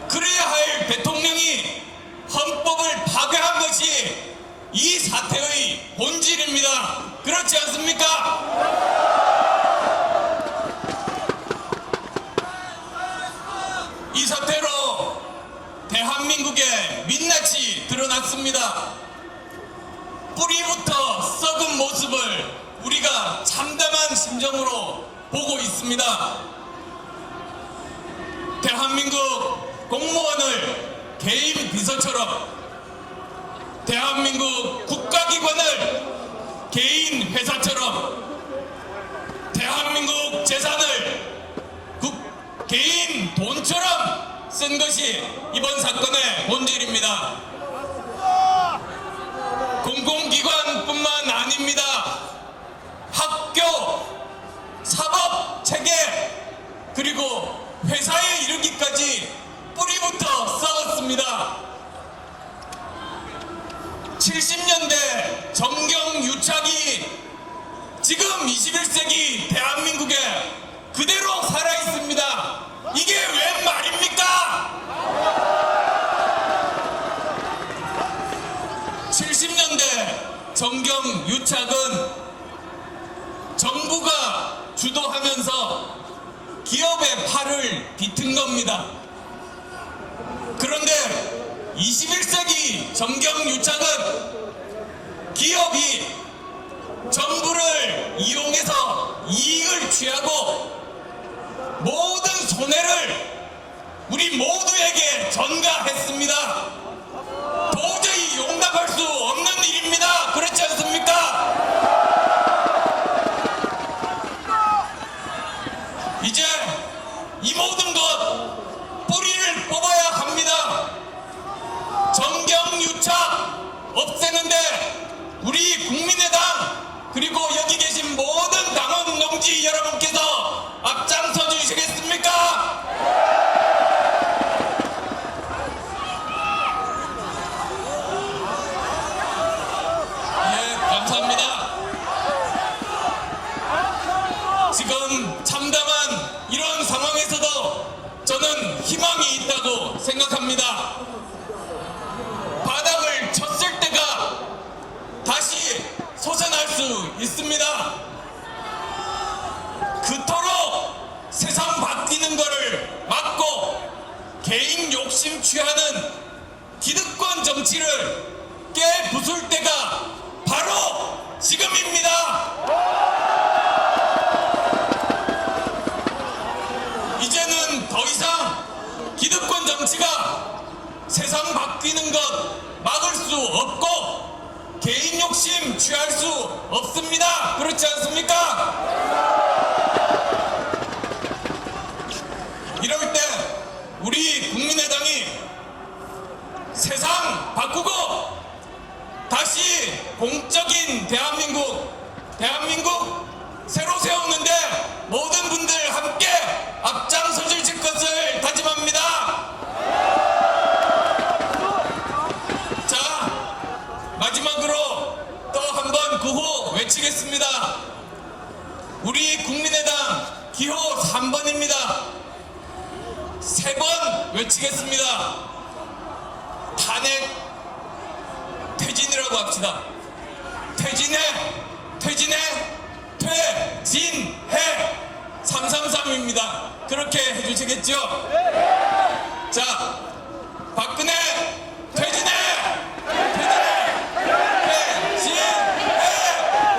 그래야 할 대통령이 헌법을 파괴한 것이 이 사태의 본질입니다. 그렇지 않습니까? 이 사태로 대한민국의 민낯이 드러났습니다. 뿌리부터 썩은 모습을 우리가 참담한 심정으로 보고 있습니다. 대한민국 공무원을 개인 비서처럼, 대한민국 국가기관을 개인 회사처럼, 대한민국 재산을 개인 돈처럼 쓴 것이 이번 사건의 본질입니다. 공공기관뿐만 아닙니다. 학교, 사법체계, 그리고 회사에 이르기까지 뿌리부터 썩었습니다. 70년대 정경유착이 지금 21세기 대한민국에 그대로 살아있습니다. 이게 웬 말입니까? 70년대 정경유착은 정부가 주도하면서 기업의 팔을 비튼 겁니다. 그런데 21세기 정경유착은 기업이 정부를 이용해서 이익을 취하고 모든 손해를 우리 모두에게 전가했습니다. 도저히 용납할 수 없는 일입니다. 그렇지 않습니까? 이제 이 모든 것 뿌리를 뽑아야 합니다. 정경유착 없애는데 우리 국민의당 그리고 여기 계신 모든 당원 동지 여러분께서 앞장서 주시겠습니까? 예, 감사합니다. 지금 참담한 이런 상황에서도 저는 희망이 있다고 생각합니다. 바닥을 쳤을 때가 다시 솟아날 수 있습니다. 그토록 세상 바뀌는 것을 막고 개인 욕심 취하는 기득권 정치를 깨부술 때가 바로 지금입니다. 이제는 더 이상 기득권 정치가 세상 바뀌는 것 막을 수 없고 개인 욕심 취할 수 없습니다. 그렇지 않습니까? 이럴 때 우리 국민의당이 세상 바꾸고 다시 공적인 대한민국 새로 세우는데 모든 분들 함께 앞장서 주실 것을 다짐합니다. 자, 마지막으로 또 한 번 구호 외치겠습니다. 우리 국민의당 기호 3번입니다. 3번 외치겠습니다. 탄핵 퇴진이라고 합시다. 퇴진해 333입니다. 그렇게 해주시겠죠? 자, 박근혜 퇴진해!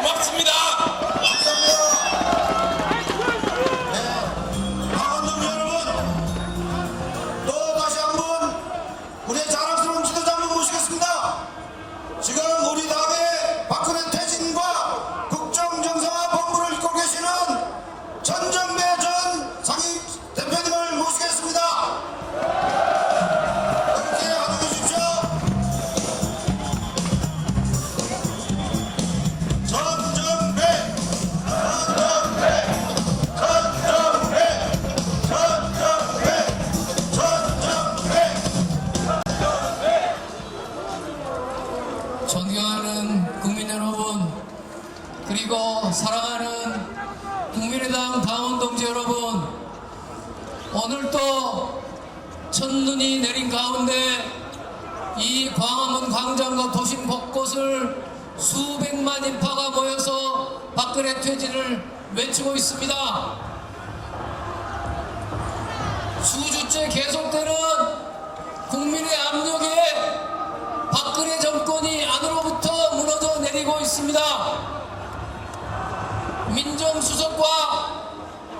고맙습니다. 당원동 여러분, 또 다시 한번 우리의 자랑스러운 지도자 한번 모시겠습니다. 지금 우리 당의 박근혜 퇴진과 국정정상화 본부를 이끌고 계시는 전정배 전 상임 대표님을 모시겠습니다. 이렇게 앉아 주십시오. 존경하는 국민 여러분, 그리고 사랑하는 국민의당 당원 동지 여러분, 오늘도 첫눈이 내린 가운데 이 광화문 광장과 도심 곳곳을 수백만 인파가 모여서 박근혜 퇴진을 외치고 있습니다. 수주째 계속되는 국민의 압력에 박근혜 정권이 안으로부터 무너져 내리고 있습니다. 민정수석과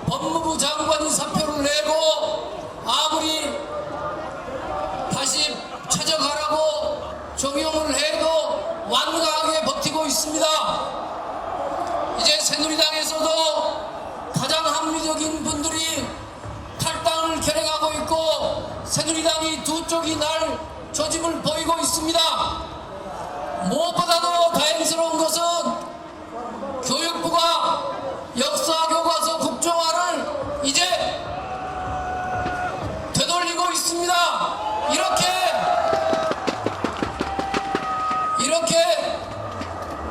법무부 장관이 사표를 내고 아무리 다시 찾아가라고 종용을 해도 완강하게 버티고 있습니다. 이제 새누리당에서도 가장 합리적인 분들이 탈당을 결행하고 있고 새누리당이 두 쪽이 날 조짐을 보이고 있습니다. 무엇보다도 다행스러운 것은 교육부가 역사교과서 국정화를 이제 되돌리고 있습니다. 이렇게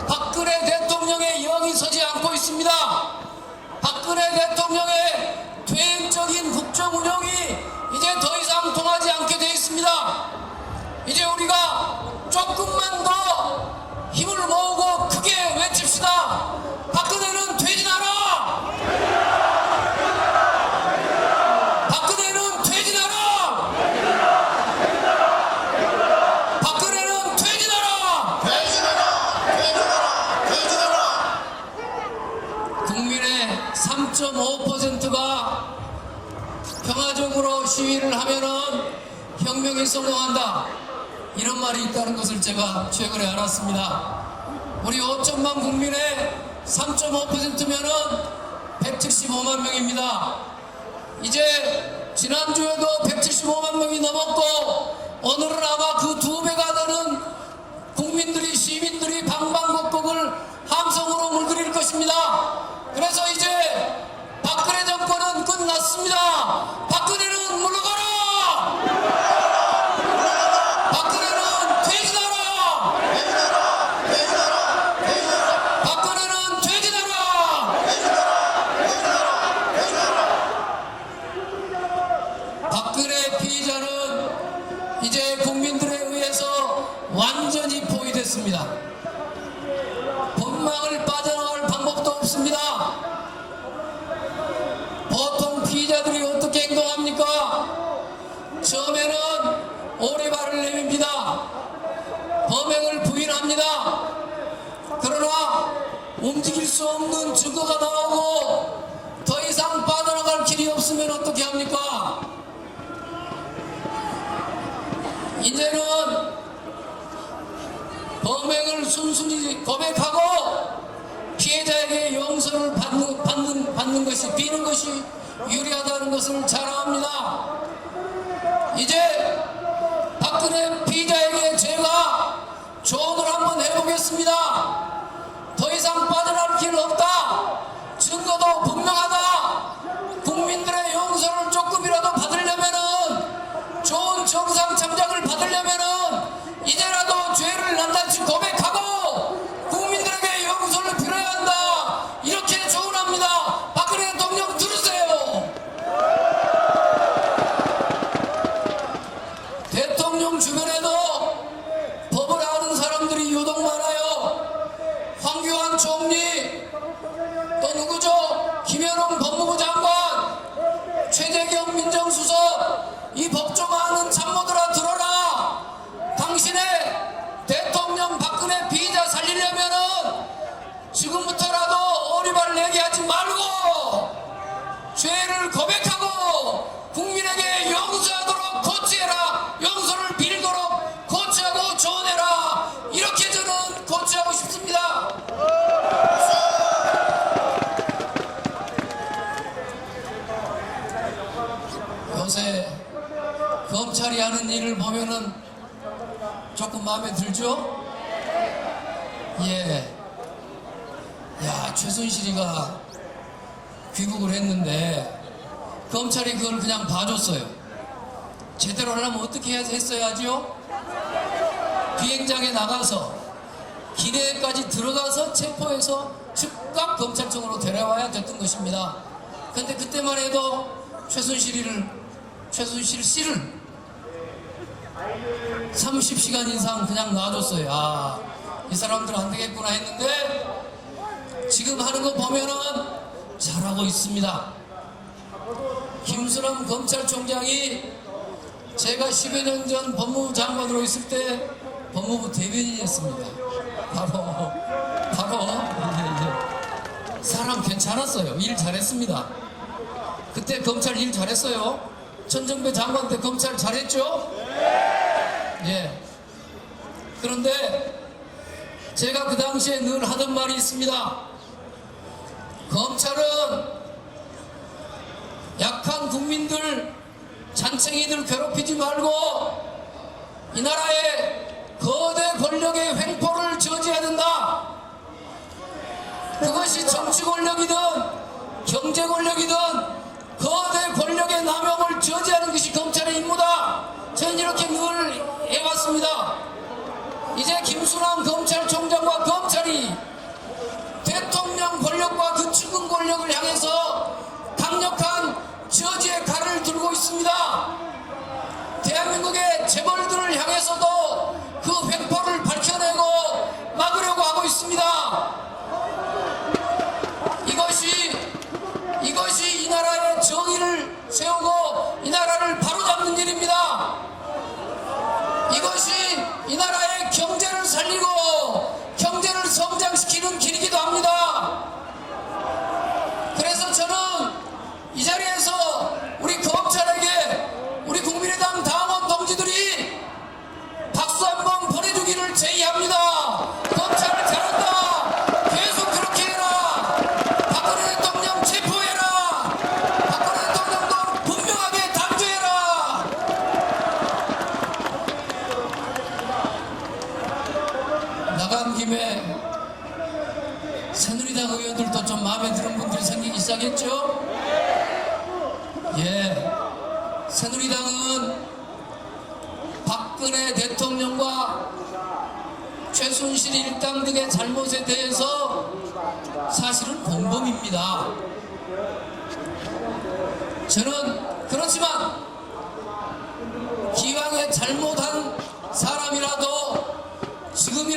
박근혜 대통령의 영이 서지 않고 있습니다. 박근혜 대통령의 퇴행적인 국정 운영이 이제 더 이상 통하지 않게 되어 있습니다. 이제 우리가 조금만 더 힘을 모으고 크게 외칩시다. 박근혜는 퇴진하라! 박근혜는 퇴진하라! 박근혜는 퇴진하라! 국민의 3.5%가 평화적으로 시위를 하면은 혁명이 성공한다, 이런 말이 있다는 것을 제가 최근에 알았습니다. 우리 5천만 국민의 3.5%면은 175만 명입니다. 이제 지난주에도 175만 명이 넘었고 오늘은 아마 그 2배가 되는 국민들이, 시민들이 방방곡곡을 완전히 포위됐습니다. 법망을 빠져나갈 방법도 없습니다. 보통 피의자들이 어떻게 행동합니까? 처음에는 오리발을 내밉니다. 범행을 부인합니다. 그러나 움직일 수 없는 증거가 나오고 더 이상 빠져나갈 길이 없으면 어떻게 합니까? 이제는 범행을 순순히 고백하고 피해자에게 용서를 받는 것이, 비는 것이 유리하다는 것을 잘 압니다. 이제 박근혜 피의자에게 제가 조언을 한번 해보겠습니다. 더 이상 빠져나갈 길 없다. 증거도 분명하다. 국민들의 용서를 조금이라도 받으려면은, 좋은 정상 참작을 받으려면은 이제라도 죄를 낱낱이 고백하고 국민들에게 용서를 빌어야 한다. 이렇게 조언합니다. 박근혜 대통령 들으세요. 대통령 주변에도 법을 아는 사람들이 유독 많아요. 황교안 총리, 또 누구죠? 김현웅 법무부 장관, 최재경 민정수석, 이 법 좀 아는 참모들아 들어라. 당신의 대통령 박근혜 피의자 살리려면은 지금부터라도 오리발 내게 하지 말고 죄를 고백하고 국민에게 용서하도록 고치해라. 용서를 빌도록 고치하고 조언해라. 이렇게 저는 고치하고 싶습니다. 요새 검찰이 하는 일을 보면은 조금 마음에 들죠? 예. 야, 최순실이가 귀국을 했는데 검찰이 그걸 그냥 봐줬어요. 제대로 하려면 어떻게 했어야지요? 비행장에 나가서 기내까지 들어가서 체포해서 즉각 검찰청으로 데려와야 됐던 것입니다. 근데 그때만 해도 최순실 씨를 30시간 이상 그냥 놔줬어요. 아, 이 사람들 안 되겠구나 했는데 지금 하는 거 보면은 잘하고 있습니다. 김수남 검찰총장이 제가 10여 년 전 법무부 장관으로 있을 때 법무부 대변인이었습니다. 바로 사람 괜찮았어요. 일 잘했습니다. 그때 검찰 일 잘했어요. 천정배 장관 때 검찰 잘했죠? 예. 그런데 제가 그 당시에 늘 하던 말이 있습니다. 검찰은 약한 국민들, 잔챙이들 괴롭히지 말고 이 나라의 거대 권력의 횡포를 저지해야 된다. 그것이 정치 권력이든 경제 권력이든 거대 권력의 남용을 저지하는 것이 검찰의 임무다. 저는 이렇게 늘 해왔습니다. 이제 김수남 검찰총장과 검찰이 대통령 권력과 그 측근 권력을 향해서 강력한 저지의 칼을 들고 있습니다. 대한민국의 재벌들을 향해서도 그 횡포를 밝혀내고 막으려고 하고 있습니다. 이것이 이 나라의 정의를 세우고 이 나라를 바로잡는 일입니다. 이것이 이 나라의 경제를 살리고 경제를 성장시키는 길이기도 합니다. 그래서 저는 이 자리에서 우리 검찰에게 우리 국민의당 당원 동지들이 박수 한번 보내주기를 제의합니다. 검찰을 잘한다. 계속 그렇게 해라. 박근혜 대통령 체포해라. 박근혜 대통령도 분명하게 단죄해라. 나간 김에 새누리당 의원들도 좀 마음에 드는 분들이 생기기 시작했죠? 예. 새누리당은 박근혜 대통령과 최순실 일당 등의 잘못에 대해서 사실은 공범입니다. 저는 그렇지만 기왕에 잘못한 사람이라도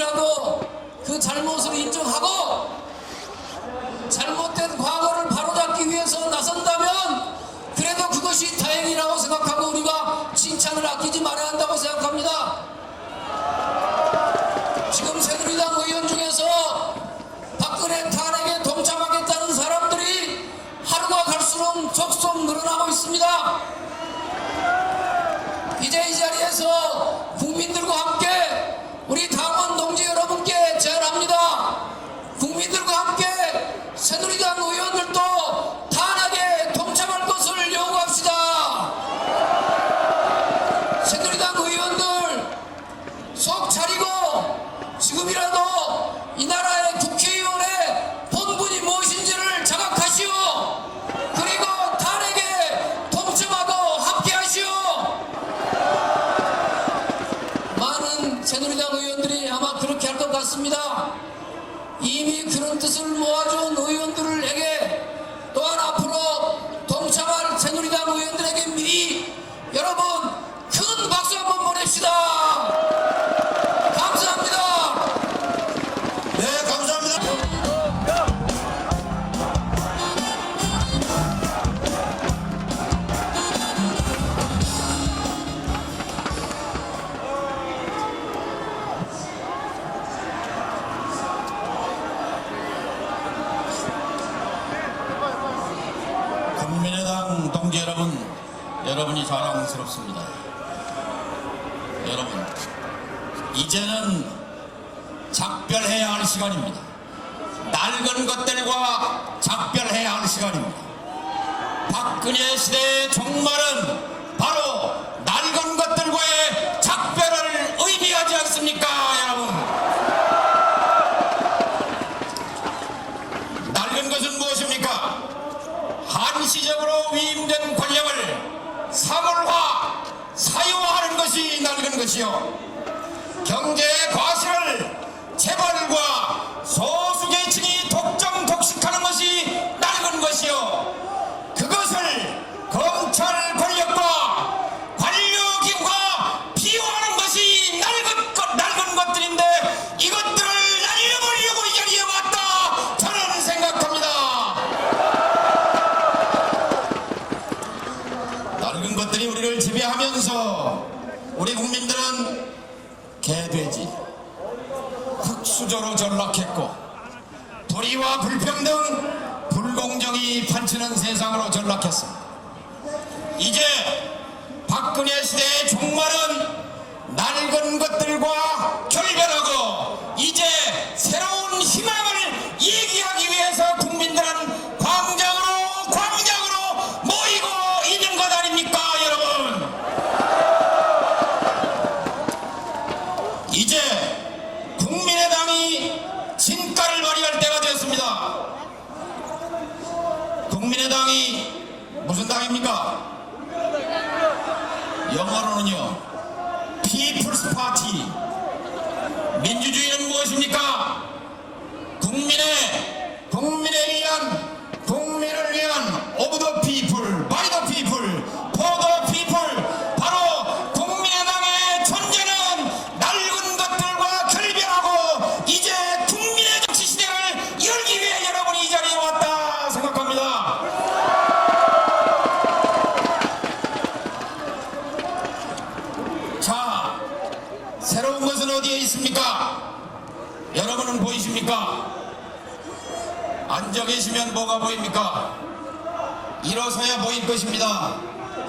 지금이라도 그 잘못을 인정하고 잘못된 과거를 바로잡기 위해서 나선다면 그래도 그것이 다행이라고 생각하고 우리가 칭찬을 아끼지 말아야 한다고 생각합니다. 지금 새누리당 의원 중에서 박근혜 탄핵에 동참하겠다는 사람들이 하루가 갈수록 적속 늘어나고 있습니다. 이제 이 자리에서 국민들과 함께 우리 당원 동지 여러분께 제안합니다. 국민들과 함께 새누리당 의원들도 탄핵에 동참할 것을 요구합시다. 새누리당 의원들 속 차리고 지금이라도 이 나라의 국회의원의 본분이 무엇인지를 자각하시오. 그리고 탄핵에 동참하고 함께하시오. 많은 새누리당 의원들이 아마 그렇게 할 것 같습니다. 이미 그런 뜻을 모아준 의원들에게 또한 앞으로 동참할 새누리당 의원들에게 미리 여러분 큰 박수 한번 보냅시다. 감사합니다. 네, 감사합니다. 국민의당 동지 여러분, 여러분이 자랑스럽습니다. 여러분, 이제는 작별해야 할 시간입니다. 낡은 것들과 작별해야 할 시간입니다. 박근혜 시대의 종말은 바로 낡은 것들과의 작별을 의미하지 않습니까, 여러분? 낡은 것은 무엇입니까? 한시적으로 위임된 권력을 사물화, 사유화하는 것이 낡은 것이요, 경제의 과실을 재벌과 소수계층이 독점 독식하는 것이 낡은 것이요, 그것을 검찰 권력과 관료기구가 비호하는 것이 낡은 것들인데 이것들을 날려버리려고 이 자리에 왔다, 저는 생각합니다. 낡은 것들이 우리를 지배하면서 우리 국민들은 개돼지, 흙수저로 전락했고 불의와 불평등, 불공정이 판치는 세상으로 전락했습니다. 이제 박근혜 시대의 종말은 낡은 것들과 결별하고 이제 새로운 희망을 얘기하기 위해서 국민들은 광장으로 모이고 있는 것 아닙니까, 여러분? 이제 국민의당이 진가를 발휘할 때가 되었습니다. 국민의당이 무슨 당입니까? 영어로는요, People's Party. 민주주의는 무엇입니까? 국민을 위한 of the people, by the people, for the people. 바로 국민의당의 존재는 낡은 것들과 결별하고 이제 국민의 정치 시대를 열기 위해 여러분이 이 자리에 왔다 생각합니다. 자, 새로운 것은 어디에 있습니까? 여러분은 보이십니까? 앉아 계시면 뭐가 보입니까? 일어서야 보일 것입니다.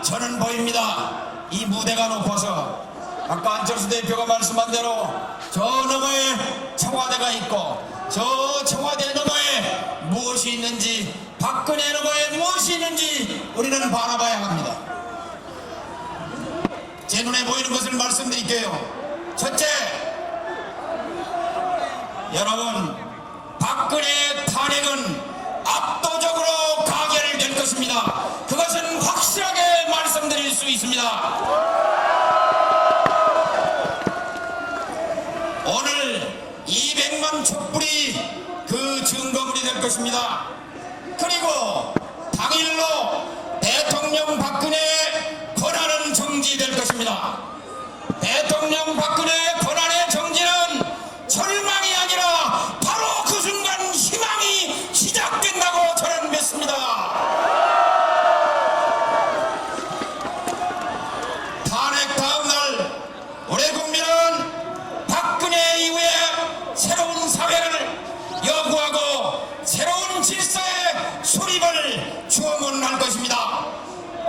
저는 보입니다. 이 무대가 높아서 아까 안철수 대표가 말씀한 대로 저 너머에 청와대가 있고 저 청와대 너머에 무엇이 있는지, 박근혜 너머에 무엇이 있는지 우리는 바라봐야 합니다. 제 눈에 보이는 것을 말씀드릴게요. 첫째, 여러분, 박근혜 탄핵은 압도적으로 가결될 것입니다. 그것은 확실하게 말씀드릴 수 있습니다. 오늘 200만 촛불이 그 증거물이 될 것입니다. 그리고 당일로 대통령 박근혜의 권한은 정지될 것입니다. 대통령 박근혜의 권한의 정지는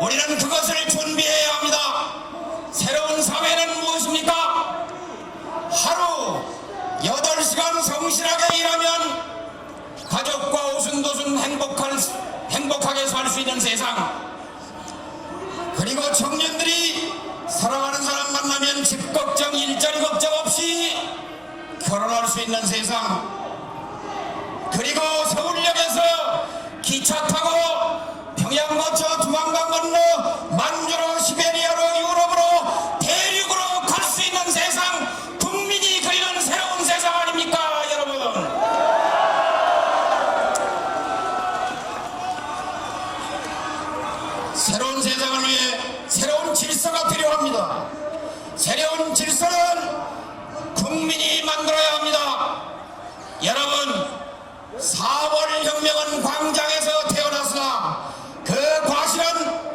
우리는 그것을 준비해야 합니다. 새로운 사회는 무엇입니까? 하루 8시간 성실하게 일하면 가족과 오순도순 행복하게 살 수 있는 세상, 그리고 청년들이 사랑하는 사람 만나면 집 걱정, 일자리 걱정 없이 결혼할 수 있는 세상, 그리고 서울역에서 기차 타고 평양 거쳐 두만강 건너 만주로 시베리아로 유럽으로 대륙으로 갈 수 있는 세상, 국민이 그리는 새로운 세상 아닙니까 여러분? 새로운 세상을 위해 새로운 질서가 필요합니다. 새로운 질서는 국민이 만들어야 합니다. 여러분, 4월 혁명은 광장에서 태어났으나 그 과실은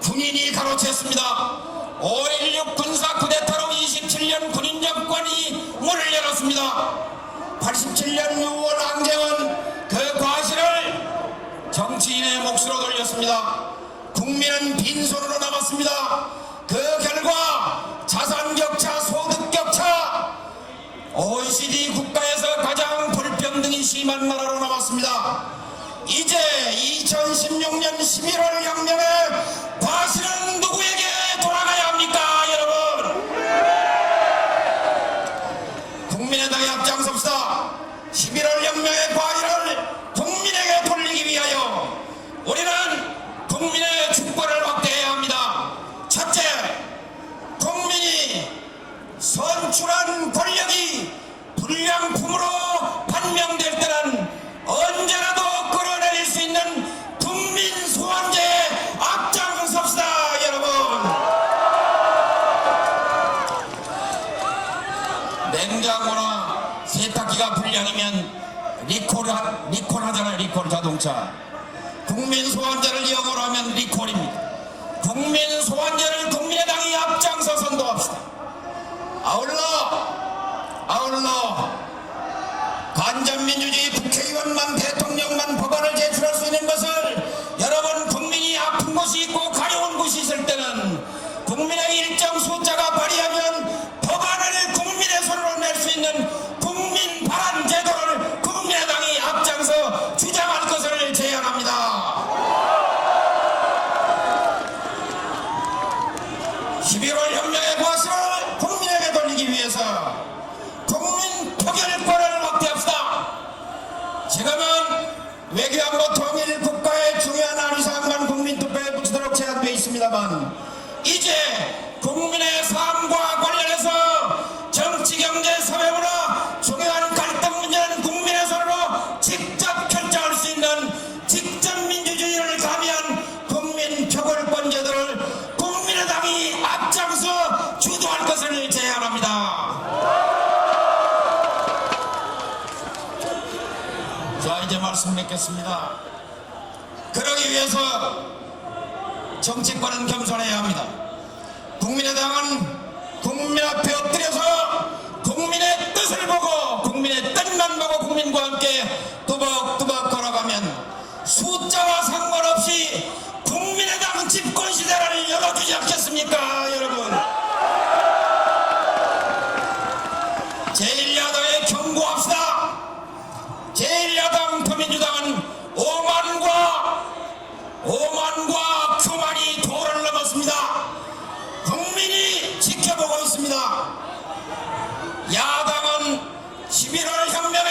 군인이 가로챘습니다. 5.16 군사 쿠데타로 27년 군인 정권이 문을 열었습니다. 87년 6월 안개원 그 과실을 정치인의 몫으로 돌렸습니다. 국민은 빈손으로 남았습니다. 그 결과 자산 격차, 소득 격차, OECD 국가에서 가장 불평등이 심한 나라로 남았습니다. 이제 2016년 11월 혁명의 과실은 누구에게 돌아가야 합니까 여러분? 국민의당에 앞장섭시다. 11월 혁명의 과실을 국민에게 돌리기 위하여 우리는 국민의 주권을 확대해야 합니다. 첫째, 국민이 선출한 권력이 불량품으로 판명될 때는 언제라도 끌어내릴 수 있는 국민 소환제에 앞장섭시다 여러분. 냉장고나 세탁기가 불량이면 리콜하잖아요. 리콜 자동차. 국민 소환제를 영어로 하면 리콜입니다. 국민 소환제를 국민의당이 앞장서 선도합시다. 아울러 간접민주주의 국회의원만, 대통령만 법안을 제출할 수 있는 것을, 여러분, 국민이 아픈 곳이 있고 가려운 곳이 있을 때는 국민의 일정 숫자가 발의하면 법안을 국민의 손으로 낼 수 있는 국민 발안 제도를 국민의당이 앞장서 주장할 것을 제안합니다. 11월 혁명의 과실을 국민에게 돌리기 위해서 국민 표결권을 확대합시다. 지금은 외교안보 통일 국가의 중요한 안위사항만 국민투표에 붙이도록 제한되어 있습니다만, 이제 국민의 삶과 관련해서 정치, 경제, 사회문화 중요한 갈등 문제는 국민의 손으로 직접 결정할 수 있는 직접 민주주의를 가미한 국민 표결권 제도를 국민의당이 앞장서 주도할 것을 제안합니다. 자, 이제 말씀 맺겠습니다. 그러기 위해서 정치권은 겸손해야 합니다. 국민의당은 국민 앞에 엎드려서 국민의 뜻을 보고, 국민의 뜻만 보고 국민과 함께 뚜벅뚜벅 걸어가면 숫자와 상관없이 국민의당 집권 시대를 열어주지 않겠습니까 여러분? 제1야당에 경고합시다. 제1야당 더민주당은 오만과 교만이 도를 넘었습니다. 국민이 지켜보고 있습니다. 야당은 11월 혁명에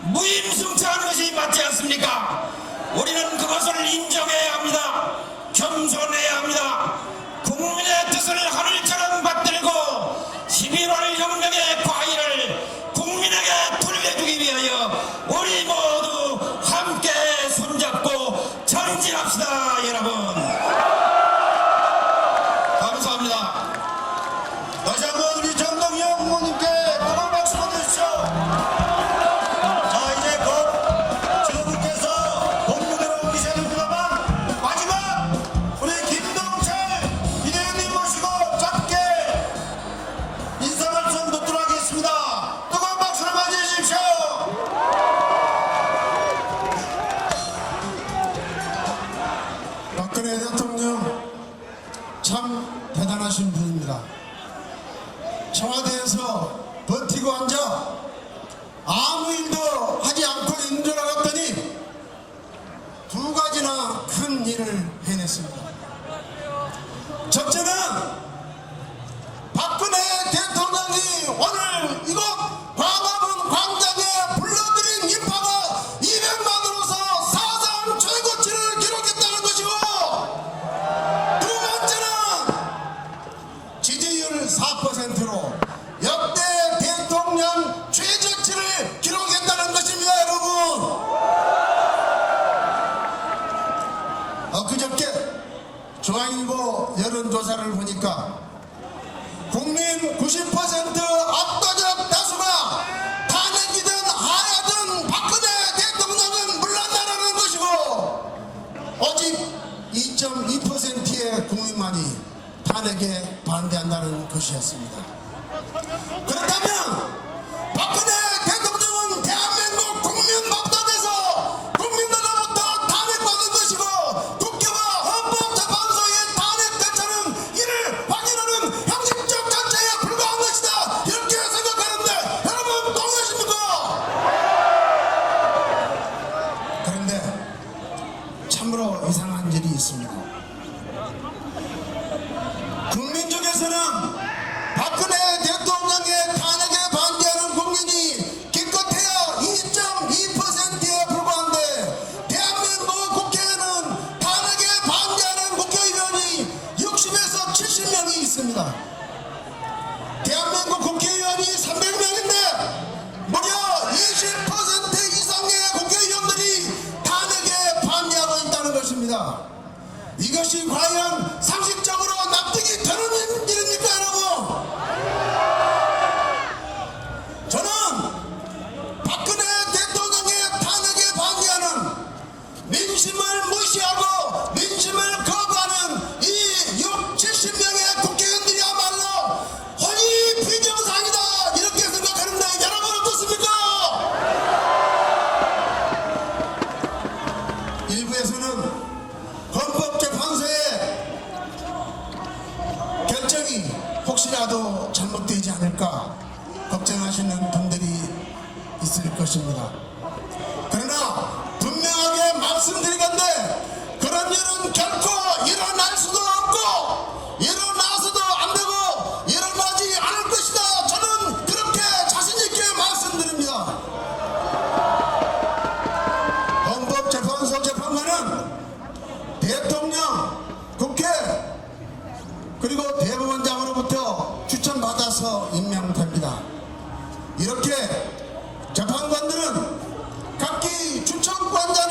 무임승차한 것이 맞지 않습니까? 우리는 그것을 인정해야 합니다. 겸손해야 합니다. 국민의 뜻을 하늘처럼 받들고 11월 혁명의 과일을 국민에게 돌려주기 위하여 우리 모두 함께 손잡고 전진합시다 여러분. 감사합니다. 다시 한번 우리 정동영 후보님께 뜨거운 박수 보내주시죠. 자, 이제 곧 지도부께서 본부대로 옮기셔야 됩니다만 여론조사를 보니까 국민 90% 압도적 다수가 탄핵이든 하야든 박근혜 대통령은 물러나라는 것이고 오직 2.2%의 국민만이 탄핵에 반대한다는 것이었습니다. 그렇다면 박근혜 대통령은 대한민국 국민 법단에서 국민들로부터 탄핵받는 것이고 국회와 헌법재판소의 탄핵 절차는 이를 확인하는 형식적 절차에 불과한 것이다, 이렇게 생각하는데 여러분 동의하십니까? 그런데 참으로 이상한 일이 있습니다. 국민 중에서는 박근혜 대통령의 탄핵에 반대하는 국민이 기껏해야 2.2%에 불과한데 대한민국 국회에는 탄핵에 반대하는 국회의원이 60에서 70명이 있습니다. 대한민국 국회의원이 300명인데 무려 20% 이상의 국회의원들이 탄핵에 반대하고 있다는 것입니다. 이것이 과연 상식적으로 납득이 되는 일입니까, 여러분? 저는 박근혜 대통령의 탄핵에 반대하는, 민심을 무시하고 민심을 거부하는 이 70명의 국회의원들이야말로 혼이 비정상이다, 이렇게 생각하는데 여러분 어떻습니까? 일부에서는 헌법재판소의 결정이 혹시라도 잘못되지 않을까 걱정하시는 분들이 있을 것입니다. 그러나 분명하게 말씀드리건대 그런 일은 결코 일어날 수도 없고 일어나서도 안 되고 일어나지 않을 것이다, 저는 그렇게 자신있게 말씀드립니다. 헌법재판소 재판관은 대통령, 국회, 그리고 대법원장으로부터 추천받아서 임명됩니다. 이렇게 재판관들은 각기 추천권자